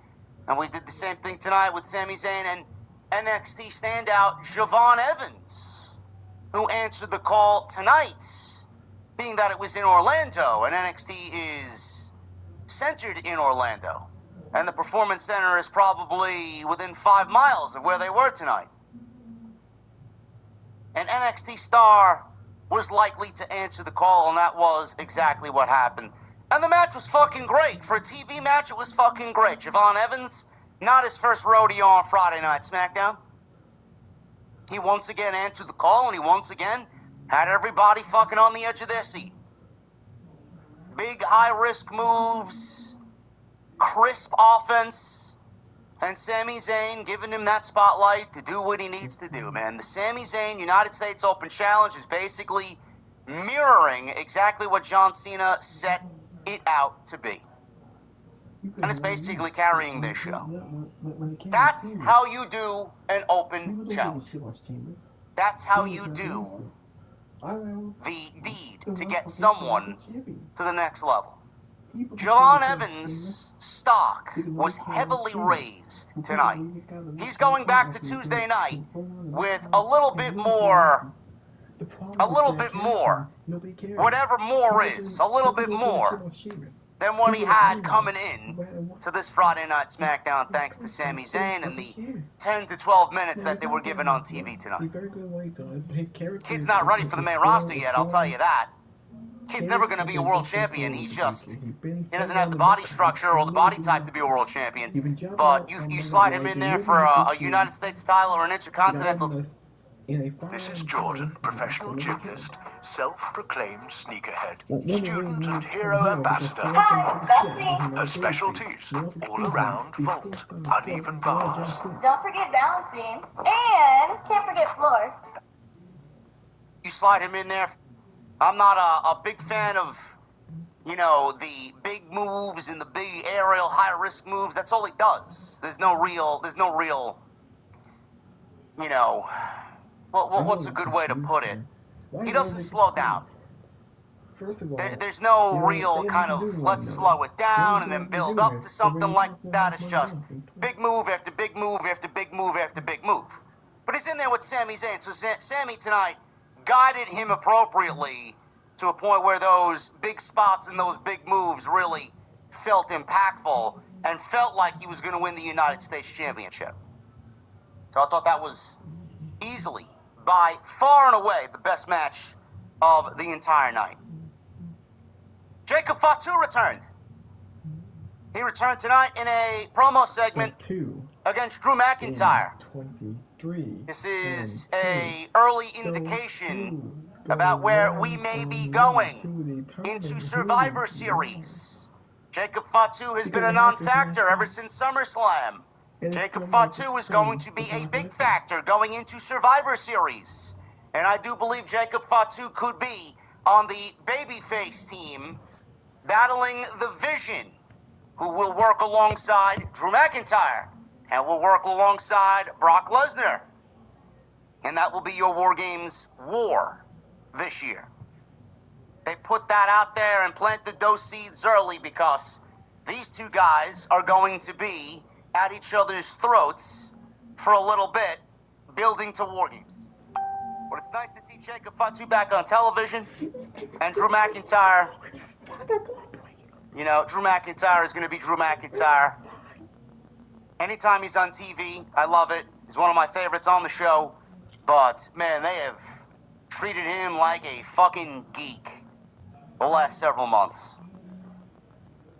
And we did the same thing tonight with Sami Zayn and NXT standout Javon Evans, who answered the call tonight, being that it was in Orlando, and NXT is centered in Orlando. And the Performance Center is probably within 5 miles of where they were tonight. An NXT star was likely to answer the call, and that was exactly what happened. And the match was fucking great. For a TV match, it was fucking great. Javon Evans, not his first rodeo on Friday Night SmackDown. He once again answered the call, and he once again had everybody fucking on the edge of their seat. Big high-risk moves, crisp offense, and Sami Zayn giving him that spotlight to do what he needs to do, man. The Sami Zayn United States Open Challenge is basically mirroring exactly what John Cena set it out to be. And it's basically carrying this show. That's how you do an open challenge. That's how you do the deed to get someone to the next level. Javon Evans' stock was heavily raised tonight. He's going back to Tuesday night with a little bit more, whatever more is, a little bit more than what he had coming in to this Friday Night SmackDown, thanks to Sami Zayn and the 10 to 12 minutes that they were given on TV tonight. Kid's not ready for the main roster yet, I'll tell you that. Kid's never going to be a world champion. He doesn't have the body structure or the body type to be a world champion. But you slide him in there for a United States title or an Intercontinental. This is Jordan, professional gymnast, self-proclaimed sneakerhead, student and hero ambassador. Hi, that's me. Her specialties, all-around vault, uneven bars. Don't forget balance beams. And can't forget floor. You slide him in there. I'm not a big fan of, the big moves and the big aerial high-risk moves. That's all he does. There's no real, what's a good way to put it? He doesn't slow down. There's no real kind of let's slow it down and then build up to something like that. It's just big move after big move after big move after big move. But he's in there with Sami Zayn. So Sami tonight guided him appropriately to a point where those big spots and those big moves really felt impactful and felt like he was going to win the United States Championship. So I thought that was easily, by far and away, the best match of the entire night. Jacob Fatu returned. He returned tonight in a promo segment against Drew McIntyre. This is an early indication about where we may be going into Survivor Series. Jacob Fatu has been a non-factor ever since SummerSlam. Jacob Fatu is going to be a big factor going into Survivor Series. And I do believe Jacob Fatu could be on the babyface team battling the Vision, who will work alongside Drew McIntyre and will work alongside Brock Lesnar. And that will be your War Games war this year. They put that out there and planted those seeds early because these two guys are going to be at each other's throats for a little bit, building to War Games. But it's nice to see Jacob Fatu back on television, and Drew McIntyre. You know, Drew McIntyre is going to be Drew McIntyre. Anytime he's on TV, I love it. He's one of my favorites on the show. But, man, they have treated him like a fucking geek the last several months.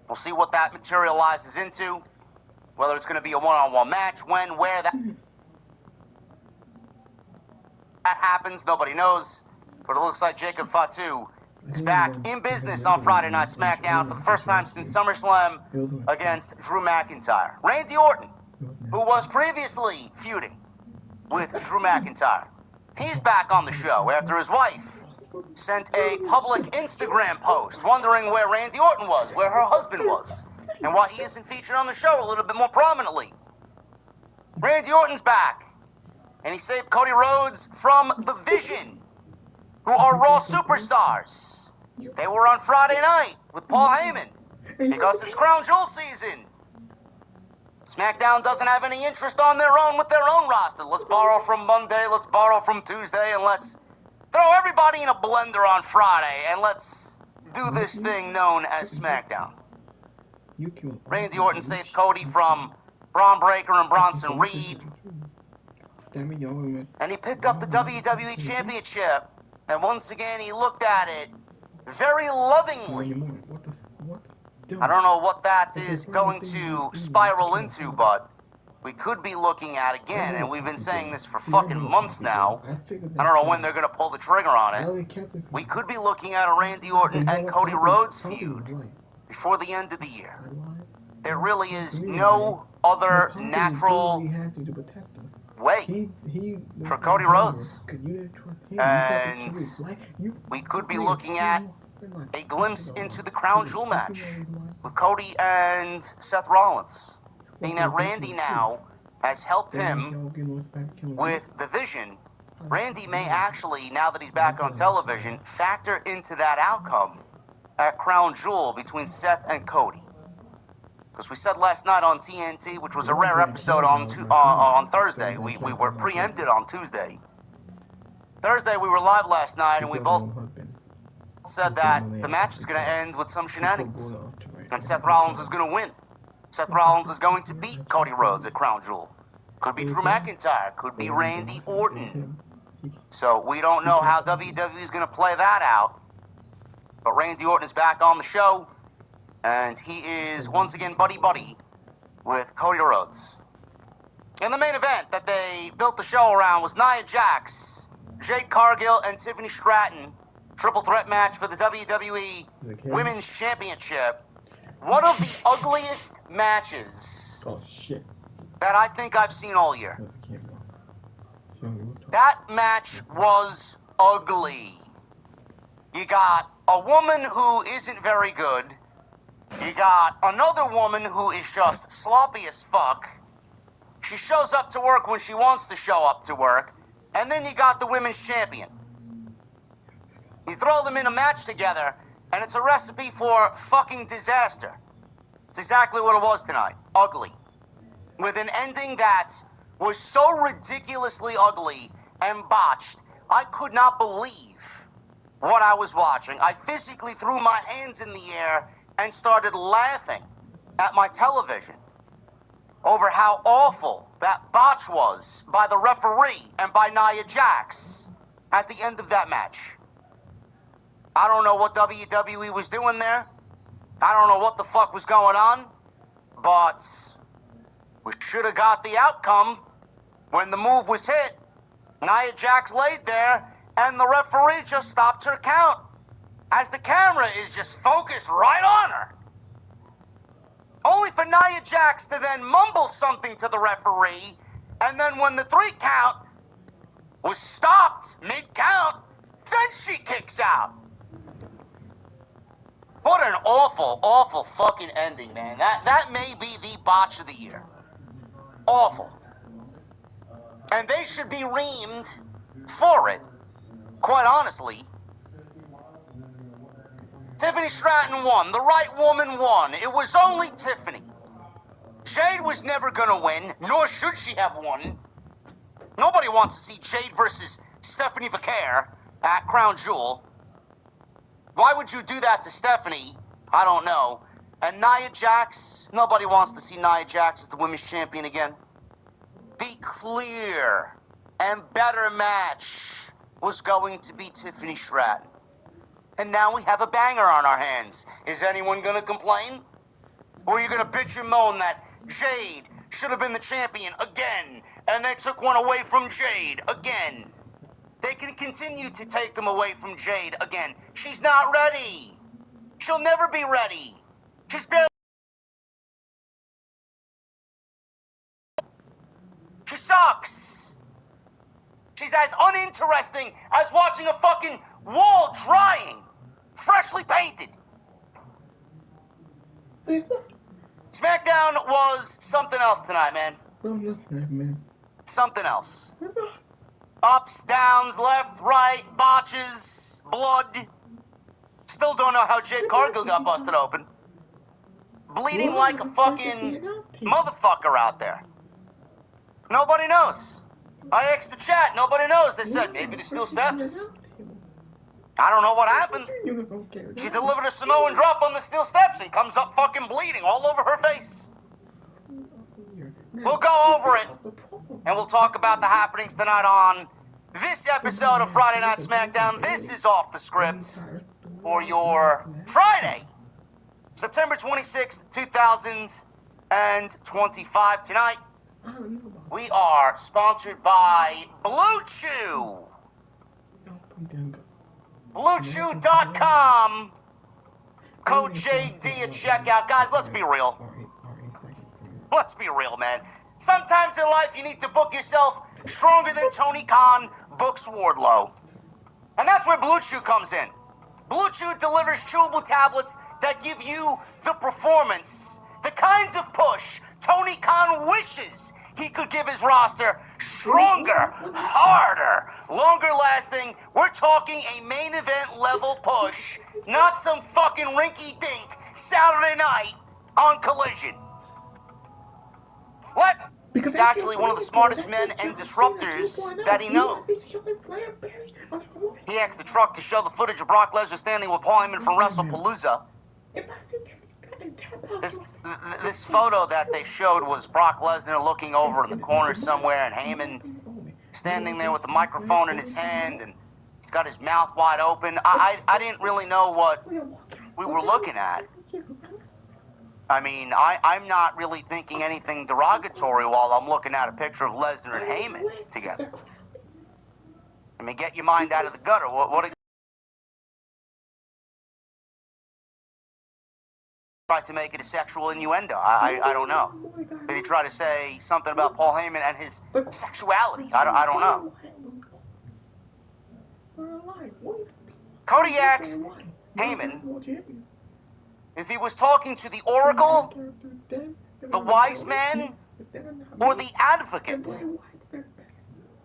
We'll see what that materializes into. Whether it's going to be a one-on-one match, when, where that happens, nobody knows. But it looks like Jacob Fatu is back in business on Friday Night SmackDown for the first time since SummerSlam against Drew McIntyre. Randy Orton, who was previously feuding with Drew McIntyre, he's back on the show after his wife sent a public Instagram post wondering where Randy Orton was, where her husband was, and why he isn't featured on the show a little bit more prominently. Randy Orton's back, and he saved Cody Rhodes from the Vision, who are Raw superstars. They were on Friday night with Paul Heyman because it's Crown Jewel season. SmackDown doesn't have any interest on their own with their own roster. Let's borrow from Monday, let's borrow from Tuesday, and let's throw everybody in a blender on Friday, and let's do this thing known as SmackDown. Randy Orton saved Cody from Braun Breaker and Bronson Reed, and he picked up the WWE Championship, and once again he looked at it very lovingly. I don't know what that is going to spiral into, but we could be looking at again, and we've been saying this for fucking months now. I don't know when they're going to pull the trigger on it. We could be looking at a Randy Orton and Cody Rhodes feud before the end of the year. There really is no other natural way for Cody Rhodes. And we could be looking at a glimpse into the Crown Jewel match with Cody and Seth Rollins. Being that Randy now has helped him with the Vision, Randy may actually, now that he's back on television, factor into that outcome at Crown Jewel between Seth and Cody. Because we said last night on TNT, which was a rare episode on Thursday, we were preempted on Tuesday. Thursday we were live last night, and we both said that the match is going to end with some shenanigans, and Seth Rollins is going to win. Seth Rollins is going to beat Cody Rhodes at Crown Jewel. Could be Drew McIntyre, could be Randy Orton. So we don't know how WWE is going to play that out. But Randy Orton is back on the show, and he is once again buddy-buddy with Cody Rhodes. And the main event that they built the show around was Nia Jax, Jade Cargill, and Triffany Stratton. Triple threat match for the WWE Women's Championship. One of the ugliest matches that I think I've seen all year. That match was ugly. You got a woman who isn't very good. You got another woman who is just sloppy as fuck. She shows up to work when she wants to show up to work. And then you got the women's champion. You throw them in a match together, and it's a recipe for fucking disaster. It's exactly what it was tonight. Ugly. With an ending that was so ridiculously ugly and botched, I could not believe what I was watching. I physically threw my hands in the air and started laughing at my television over how awful that botch was by the referee and by Nia Jax at the end of that match. I don't know what WWE was doing there. I don't know what the fuck was going on, but we should have got the outcome when the move was hit. Nia Jax laid there, and the referee just stopped her count. as the camera is just focused right on her. Only for Nia Jax to then mumble something to the referee, and then when the 3 count was stopped mid-count, then she kicks out. What an awful, awful fucking ending, man. That may be the botch of the year. Awful. And they should be reamed for it, quite honestly. Triffany Stratton won. The right woman won. It was only Tiffany. Jade was never gonna win, nor should she have won. Nobody wants to see Jade versus Stephanie Vaquer at Crown Jewel. Why would you do that to Stephanie? I don't know. And Nia Jax, nobody wants to see Nia Jax as the women's champion again. The clear and better match was going to be Triffany Stratton. And now we have a banger on our hands. Is anyone gonna complain? Or are you gonna bitch and moan that Jade should have been the champion again, and they took one away from Jade again? They can continue to take them away from Jade again. She's not ready. She'll never be ready. She's barely... She sucks. She's as uninteresting as watching a fucking wall drying, freshly painted. SmackDown was something else tonight, man. Something else. Ups, downs, left, right, botches, blood. Still don't know how Jade Cargill got busted open. Bleeding like a fucking motherfucker out there. Nobody knows. I asked the chat, nobody knows. They said maybe there's still steps. I don't know what happened. She delivered a Samoan drop on the steel steps and comes up fucking bleeding all over her face. We'll go over it, and we'll talk about the happenings tonight on this episode of Friday Night SmackDown. This is Off the Script for your Friday, September 26th, 2025. Tonight, we are sponsored by Blue Chew. BlueChew.com. Code JD at checkout. Guys, let's be real. Let's be real, man. Sometimes in life you need to book yourself stronger than Tony Khan books Wardlow. And that's where Blue Chew comes in. Blue Chew delivers chewable tablets that give you the performance, the kind of push Tony Khan wishes he could give his roster. Stronger, harder, longer lasting. We're talking a main event level push, not some fucking rinky-dink Saturday night on Collision. He's actually one of the smartest men and disruptors that he knows. He asked the truck to show the footage of Brock Lesnar standing with Paul Heyman from WrestlePalooza. This photo that they showed was Brock Lesnar looking over in the corner somewhere, and Heyman standing there with the microphone in his hand, and he's got his mouth wide open. I didn't really know what we were looking at. I mean, I'm not really thinking anything derogatory while I'm looking at a picture of Lesnar and Heyman together. I mean, get your mind out of the gutter. What tried to make it a sexual innuendo? I don't know. Did he try to say something about Paul Heyman and his sexuality? I don't know. Cody asked Heyman if he was talking to the Oracle, the Wise Man, or the Advocate.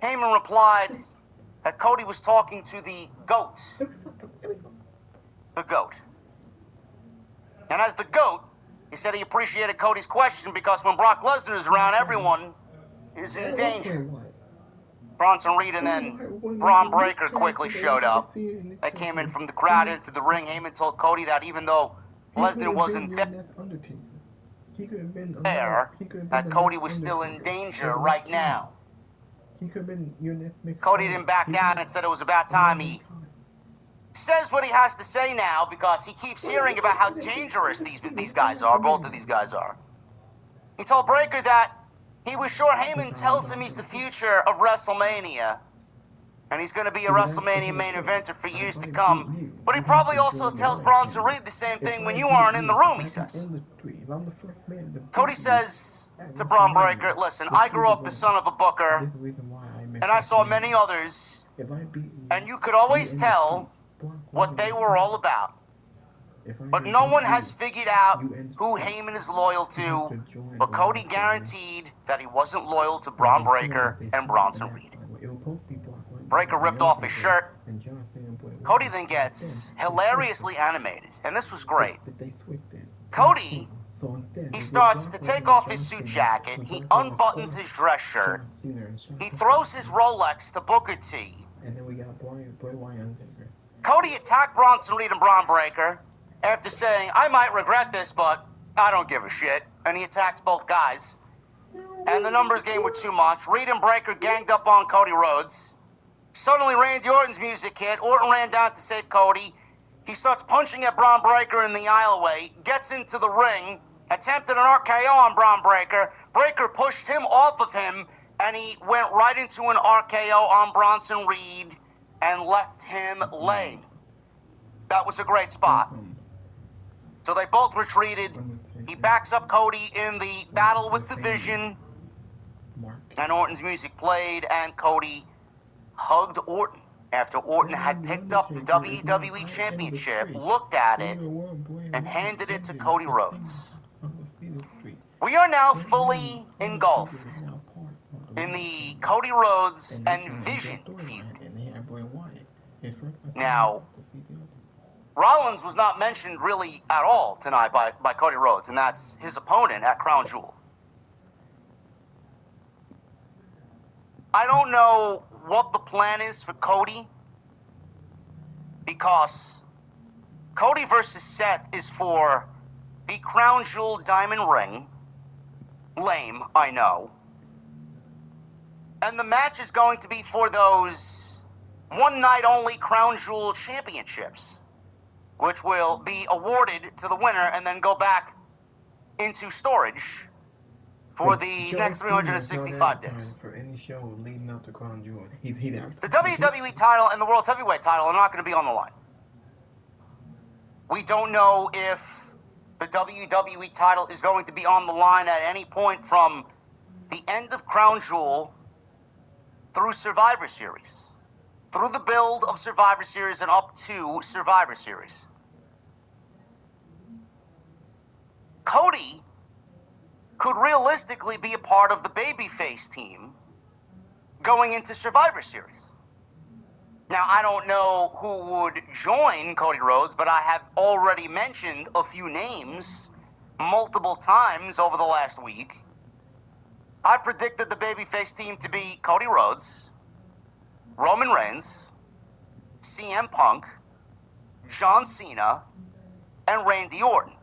Heyman replied that Cody was talking to the GOAT. The GOAT. And as the GOAT, he said he appreciated Cody's question because when Brock Lesnar is around, everyone is in danger. Bronson Reed and then Braun Breaker quickly showed up. They came in from the crowd into the ring. Heyman told Cody that even though Lesnar wasn't there, that Cody was still in danger right now. Cody didn't back down and said it was about time he says what he has to say now because he keeps hearing about how dangerous these guys are, both of these guys are. He told Breaker that he was sure Heyman tells him he's the future of WrestleMania, and he's going to be a WrestleMania main eventer for years to come. But he probably also tells Bronson Reed the same thing when you aren't in the room, he says. Cody says to Braun Breaker, listen, I grew up the son of a booker, and I saw many others, and you could always tell what they were all about. But no one has figured out who Heyman is loyal to, but Cody guaranteed that he wasn't loyal to Braun Breaker and Bronson Reed. Breaker ripped off his shirt. Cody then gets hilariously animated, and this was great. Cody, he starts to take off his suit jacket, he unbuttons his dress shirt, he throws his Rolex to Booker T. Cody attacked Bronson Reed and Braun Breaker after saying, I might regret this, but I don't give a shit. And he attacks both guys. And the numbers game were too much. Reed and Breaker ganged up on Cody Rhodes. Suddenly Randy Orton's music hit. Orton ran down to save Cody. He starts punching at Braun Breaker in the aisleway, gets into the ring, attempted an RKO on Braun Breaker. Breaker pushed him off of him, and he went right into an RKO on Bronson Reed and left him laying. That was a great spot. So they both retreated. He backs up Cody in the battle with the Vision. And Orton's music played, and Cody hugged Orton after Orton had picked up the WWE Championship, looked at it, and handed it to Cody Rhodes. We are now fully engulfed in the Cody Rhodes and Vision feud. Now, Rollins was not mentioned really at all tonight by Cody Rhodes, and that's his opponent at Crown Jewel. I don't know what the plan is for Cody, because Cody versus Seth is for the Crown Jewel Diamond Ring. Lame, I know. And the match is going to be for those one-night-only Crown Jewel championships, which will be awarded to the winner and then go back into storage for the next 365 days. For any show leading up to Crown Jewel, the WWE title and the World Heavyweight title are not going to be on the line. We don't know if the WWE title is going to be on the line at any point from the end of Crown Jewel through Survivor Series, through the build of Survivor Series and up to Survivor Series. Cody could realistically be a part of the babyface team going into Survivor Series. Now, I don't know who would join Cody Rhodes, but I have already mentioned a few names multiple times over the last week. I predicted the babyface team to be Cody Rhodes, Roman Reigns, CM Punk, John Cena, and Randy Orton.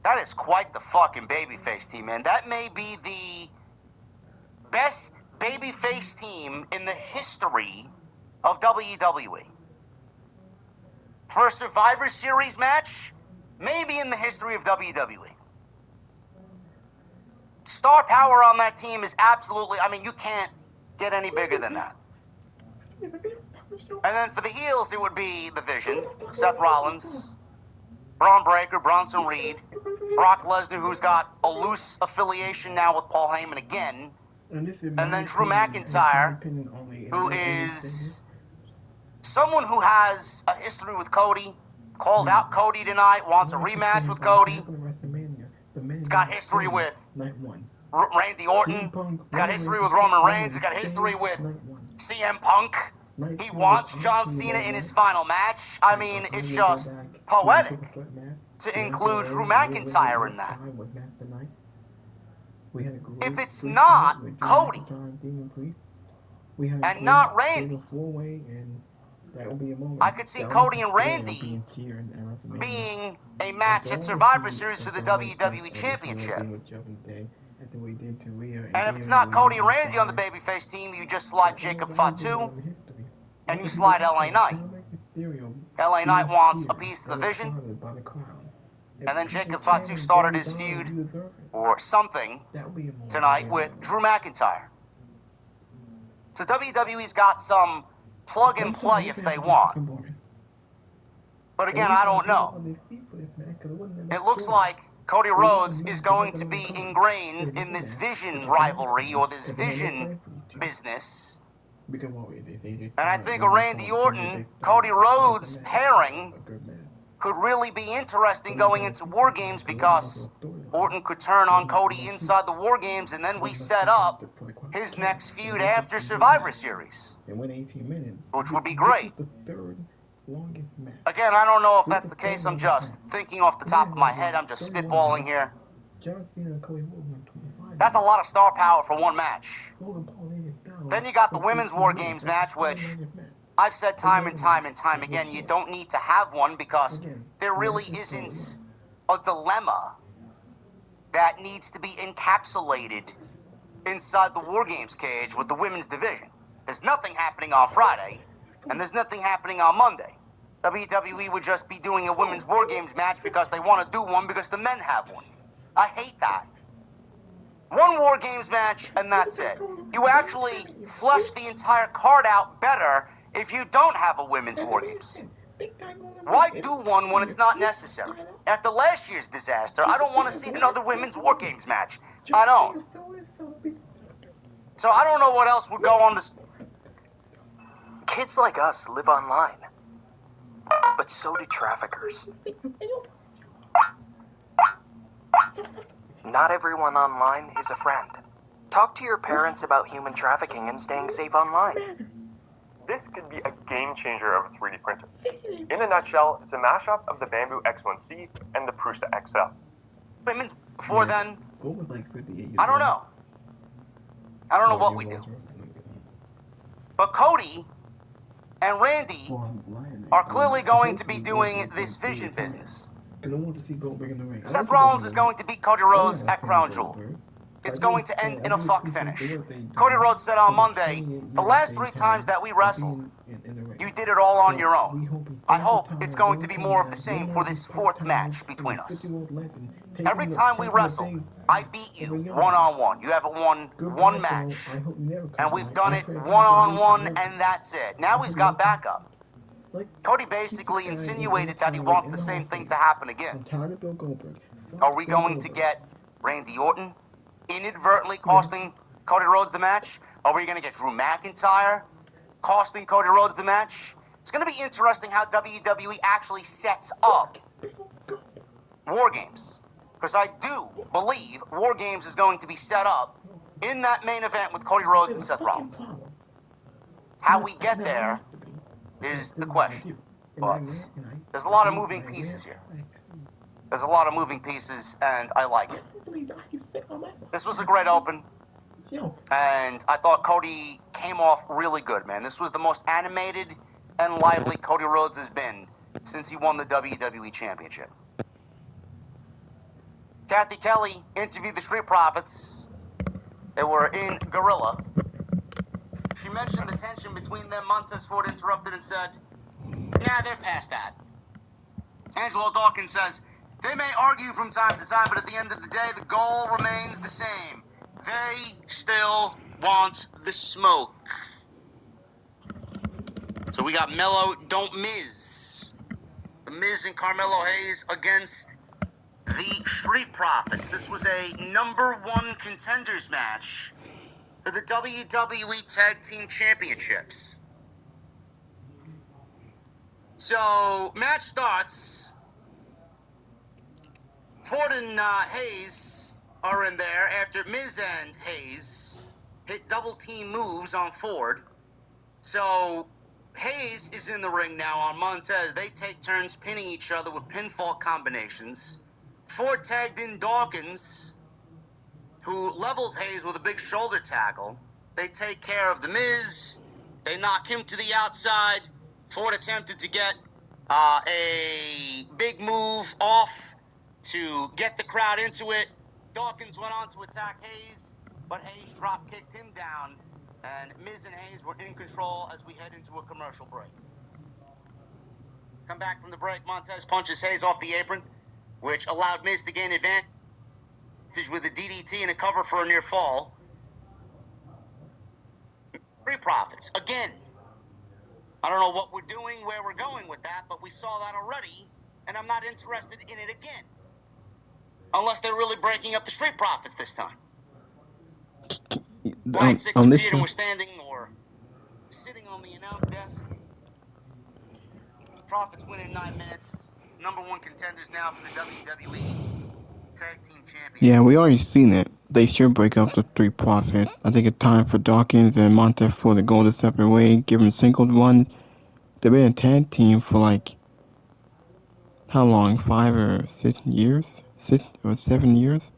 That is quite the fucking babyface team, man. That may be the best babyface team in the history of WWE. For a Survivor Series match, maybe in the history of WWE. Star power on that team is absolutely, I mean, you can't get any bigger than that. And then for the heels, it would be the Vision, Seth Rollins, Braun Breaker, Bronson Reed, Brock Lesnar, who's got a loose affiliation now with Paul Heyman again, and then Drew McIntyre, who is someone who has a history with Cody, called out Cody tonight, wants a rematch with Cody. He's got history with Randy Orton. He's got history with Roman Reigns. He's got history with CM Punk. He wants John Cena in his final match. I mean, it's just poetic to include Drew McIntyre in that. If it's not Cody and not Randy, I could see Cody and Randy being a match at Survivor Series for the WWE Championship. And if it's not Cody and Randy on the babyface team, you just slide Jacob Fatu and you slide LA Knight. LA Knight wants a piece of the Vision, and then Jacob Fatu started his feud or something tonight with Drew McIntyre. So WWE's got some plug and play if they want. But again, I don't know. It looks like Cody Rhodes is going to be ingrained in this Vision rivalry or this Vision business. And I think a Randy Orton, Cody Rhodes pairing could really be interesting going into War Games, because Orton could turn on Cody inside the War Games, and then we set up his next feud after Survivor Series, which would be great. Again, I don't know if that's the case. I'm just thinking off the top of my head. I'm just spitballing here. That's a lot of star power for one match. Then you got the Women's War Games match, which I've said time and time and time again, you don't need to have one, because there really isn't a dilemma that needs to be encapsulated inside the War Games cage with the women's division. There's nothing happening on Friday, and there's nothing happening on Monday. WWE would just be doing a Women's War Games match because they want to do one because the men have one. I hate that. One War Games match, and that's it. You actually flush the entire card out better if you don't have a Women's War Games. Why do one when it's not necessary? After last year's disaster, I don't want to see another Women's War Games match. I don't. So I don't know what else would go on this. Kids like us live online, but so do traffickers. Not everyone online is a friend. Talk to your parents about human trafficking and staying safe online. This could be a game changer of 3D printers. In a nutshell, it's a mashup of the Bamboo X1C and the Prusa XL. Women before then, I don't know. I don't know what we do. But Cody and Randy are clearly going to be doing this Vision business. Seth Rollins is going to beat Cody Rhodes at Crown Jewel. It's going to end in a fuck finish. Cody Rhodes said on Monday, the last 3 times that we wrestled, you did it all on your own. I hope it's going to be more of the same for this 4th match between us. Every time we wrestled, I beat you one-on-one. You haven't won one match. And we've done it one-on-one, and that's it. Now he's got backup. Cody basically insinuated that he wants the same thing to happen again. Are we going to get Randy Orton inadvertently costing Cody Rhodes the match? Are we going to get Drew McIntyre costing Cody Rhodes the match? It's going to be interesting how WWE actually sets up War Games, because I do believe War Games is going to be set up in that main event with Cody Rhodes and Seth Rollins. How we get there is the question, but there's a lot of moving pieces here. There's a lot of moving pieces, and I like it. This was a great open, and I thought Cody came off really good, man. This was the most animated and lively Cody Rhodes has been since he won the WWE Championship. Kathy Kelly interviewed the Street Profits. They were in Gorilla. She mentioned the tension between them. Montez Ford interrupted and said, nah, they're past that. Angelo Dawkins says, they may argue from time to time, but at the end of the day, the goal remains the same. They still want the smoke. So we got Mello, Don't Miz. The Miz and Carmelo Hayes against the Street Profits. This was a #1 contenders match for the WWE Tag Team Championships. So, match starts. Ford and Hayes are in there after Miz and Hayes hit double team moves on Ford. So, Hayes is in the ring now on Montez. They take turns pinning each other with pinfall combinations. Ford tagged in Dawkins, who leveled Hayes with a big shoulder tackle. They take care of the Miz. They knock him to the outside. Ford attempted to get a big move off to get the crowd into it. Dawkins went on to attack Hayes, but Hayes drop-kicked him down, and Miz and Hayes were in control as we head into a commercial break. Come back from the break, Montez punches Hayes off the apron, which allowed Miz to gain advantage with a DDT and a cover for a near fall. Street Profits. Again. I don't know what we're doing, where we're going with that, but we saw that already, and I'm not interested in it again. Unless they're really breaking up the Street Profits this time. Right, 6 feet and we're standing or sitting on the announce desk. Profits win in 9 minutes. Number 1 contenders now for the WWE Tag Team Championship. Yeah, we already seen it. They should break up the Street Profits. I think it's time for Dawkins and Montefort to go the separate way, give them single runs. They've been a tag team for like, how long? 5 or 6 years? 6 or 7 years?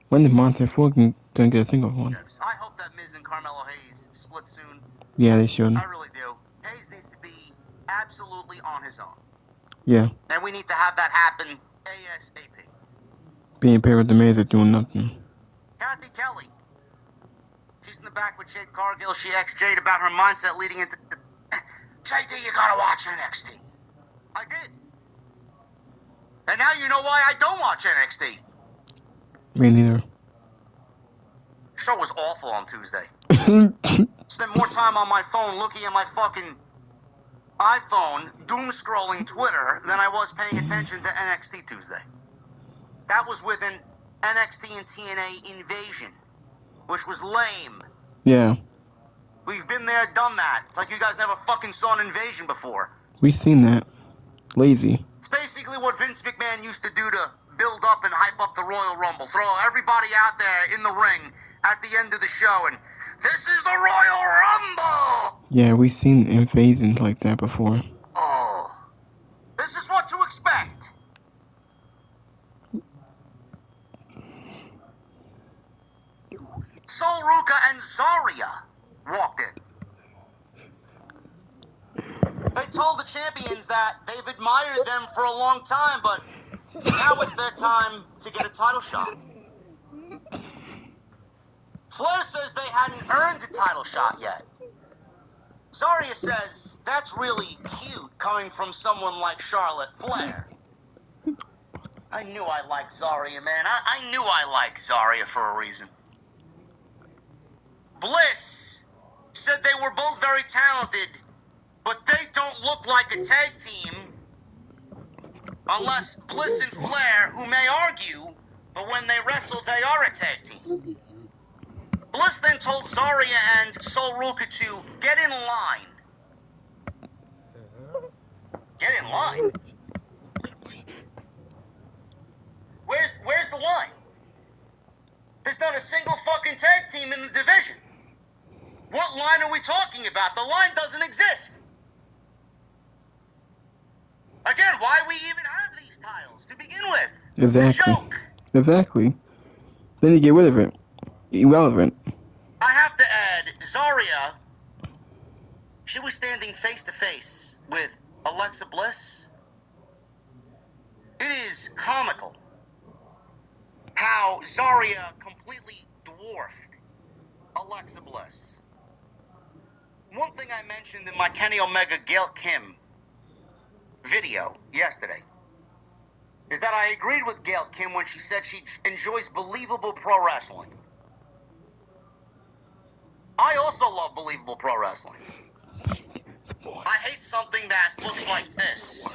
When is Montefort gonna get a single one? I hope that Miz and Carmelo Hayes split soon. Yeah, they should. I really do. Hayes needs to be absolutely on his own. Yeah. And we need to have that happen ASAP. Being paired with the Miz are doing nothing. Kathy Kelly. She's in the back with Jade Cargill. She asked Jade about her mindset leading into... JD, you gotta watch NXT. I did. And now you know why I don't watch NXT. Me neither. Show was awful on Tuesday. Spent more time on my phone looking at my fucking iPhone, doom scrolling Twitter, than I was paying attention to NXT Tuesday. That was with an NXT and TNA invasion, which was lame. Yeah. We've been there, done that. It's like you guys never fucking saw an invasion before. We've seen that. Lazy. It's basically what Vince McMahon used to do to build up and hype up the Royal Rumble. Throw everybody out there in the ring at the end of the show, and this is the Royal Rumble! Yeah, we've seen invasions like that before. Oh. This is what to expect. Sol Ruka and Zarya walked in. They told the champions that they've admired them for a long time, but now it's their time to get a title shot. Flair says they hadn't earned a title shot yet. Zarya says that's really cute coming from someone like Charlotte Flair. I knew I liked Zarya, man. I knew I liked Zarya for a reason. Bliss said they were both very talented, but they don't look like a tag team unless Bliss and Flair, who may argue, but when they wrestle, they are a tag team. Bliss then told Zarya and Sol Ruka to get in line. Get in line? Where's the line? There's not a single fucking tag team in the division. What line are we talking about? The line doesn't exist. Again, why we even have these titles to begin with? Exactly. It's a joke. Exactly. Then you get rid of it. Irrelevant. I have to add, Zarya, she was standing face to face with Alexa Bliss. It is comical how Zarya completely dwarfed Alexa Bliss. One thing I mentioned in my Kenny Omega Gail Kim video yesterday is that I agreed with Gail Kim when she said she enjoys believable pro wrestling. I also love believable pro wrestling. I hate something that looks like this,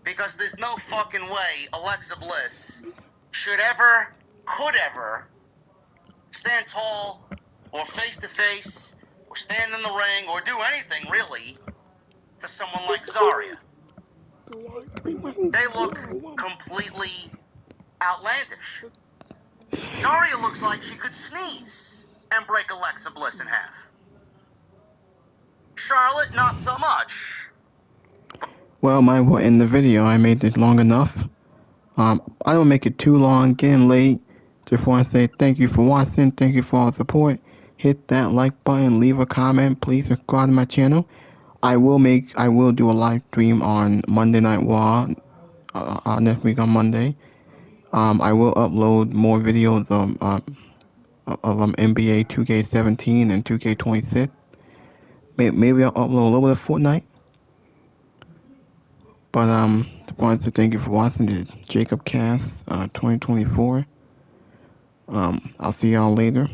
because there's no fucking way Alexa Bliss should ever, could ever stand tall or face to face or stand in the ring or do anything really to someone like Zarya. They look completely outlandish. Zarya looks like she could sneeze and break Alexa Bliss in half. Charlotte, not so much. Well, in the video, I made it long enough. I don't make it too long, getting late. Just want to say thank you for watching, thank you for all the support. Hit that like button, leave a comment, please subscribe to my channel. I will do a live stream on Monday Night Raw, next week on Monday. I will upload more videos of NBA 2K17 and 2K26. Maybe I'll upload a little bit of Fortnite. But just wanted to thank you for watching the Jacob Cast 2024. I'll see y'all later.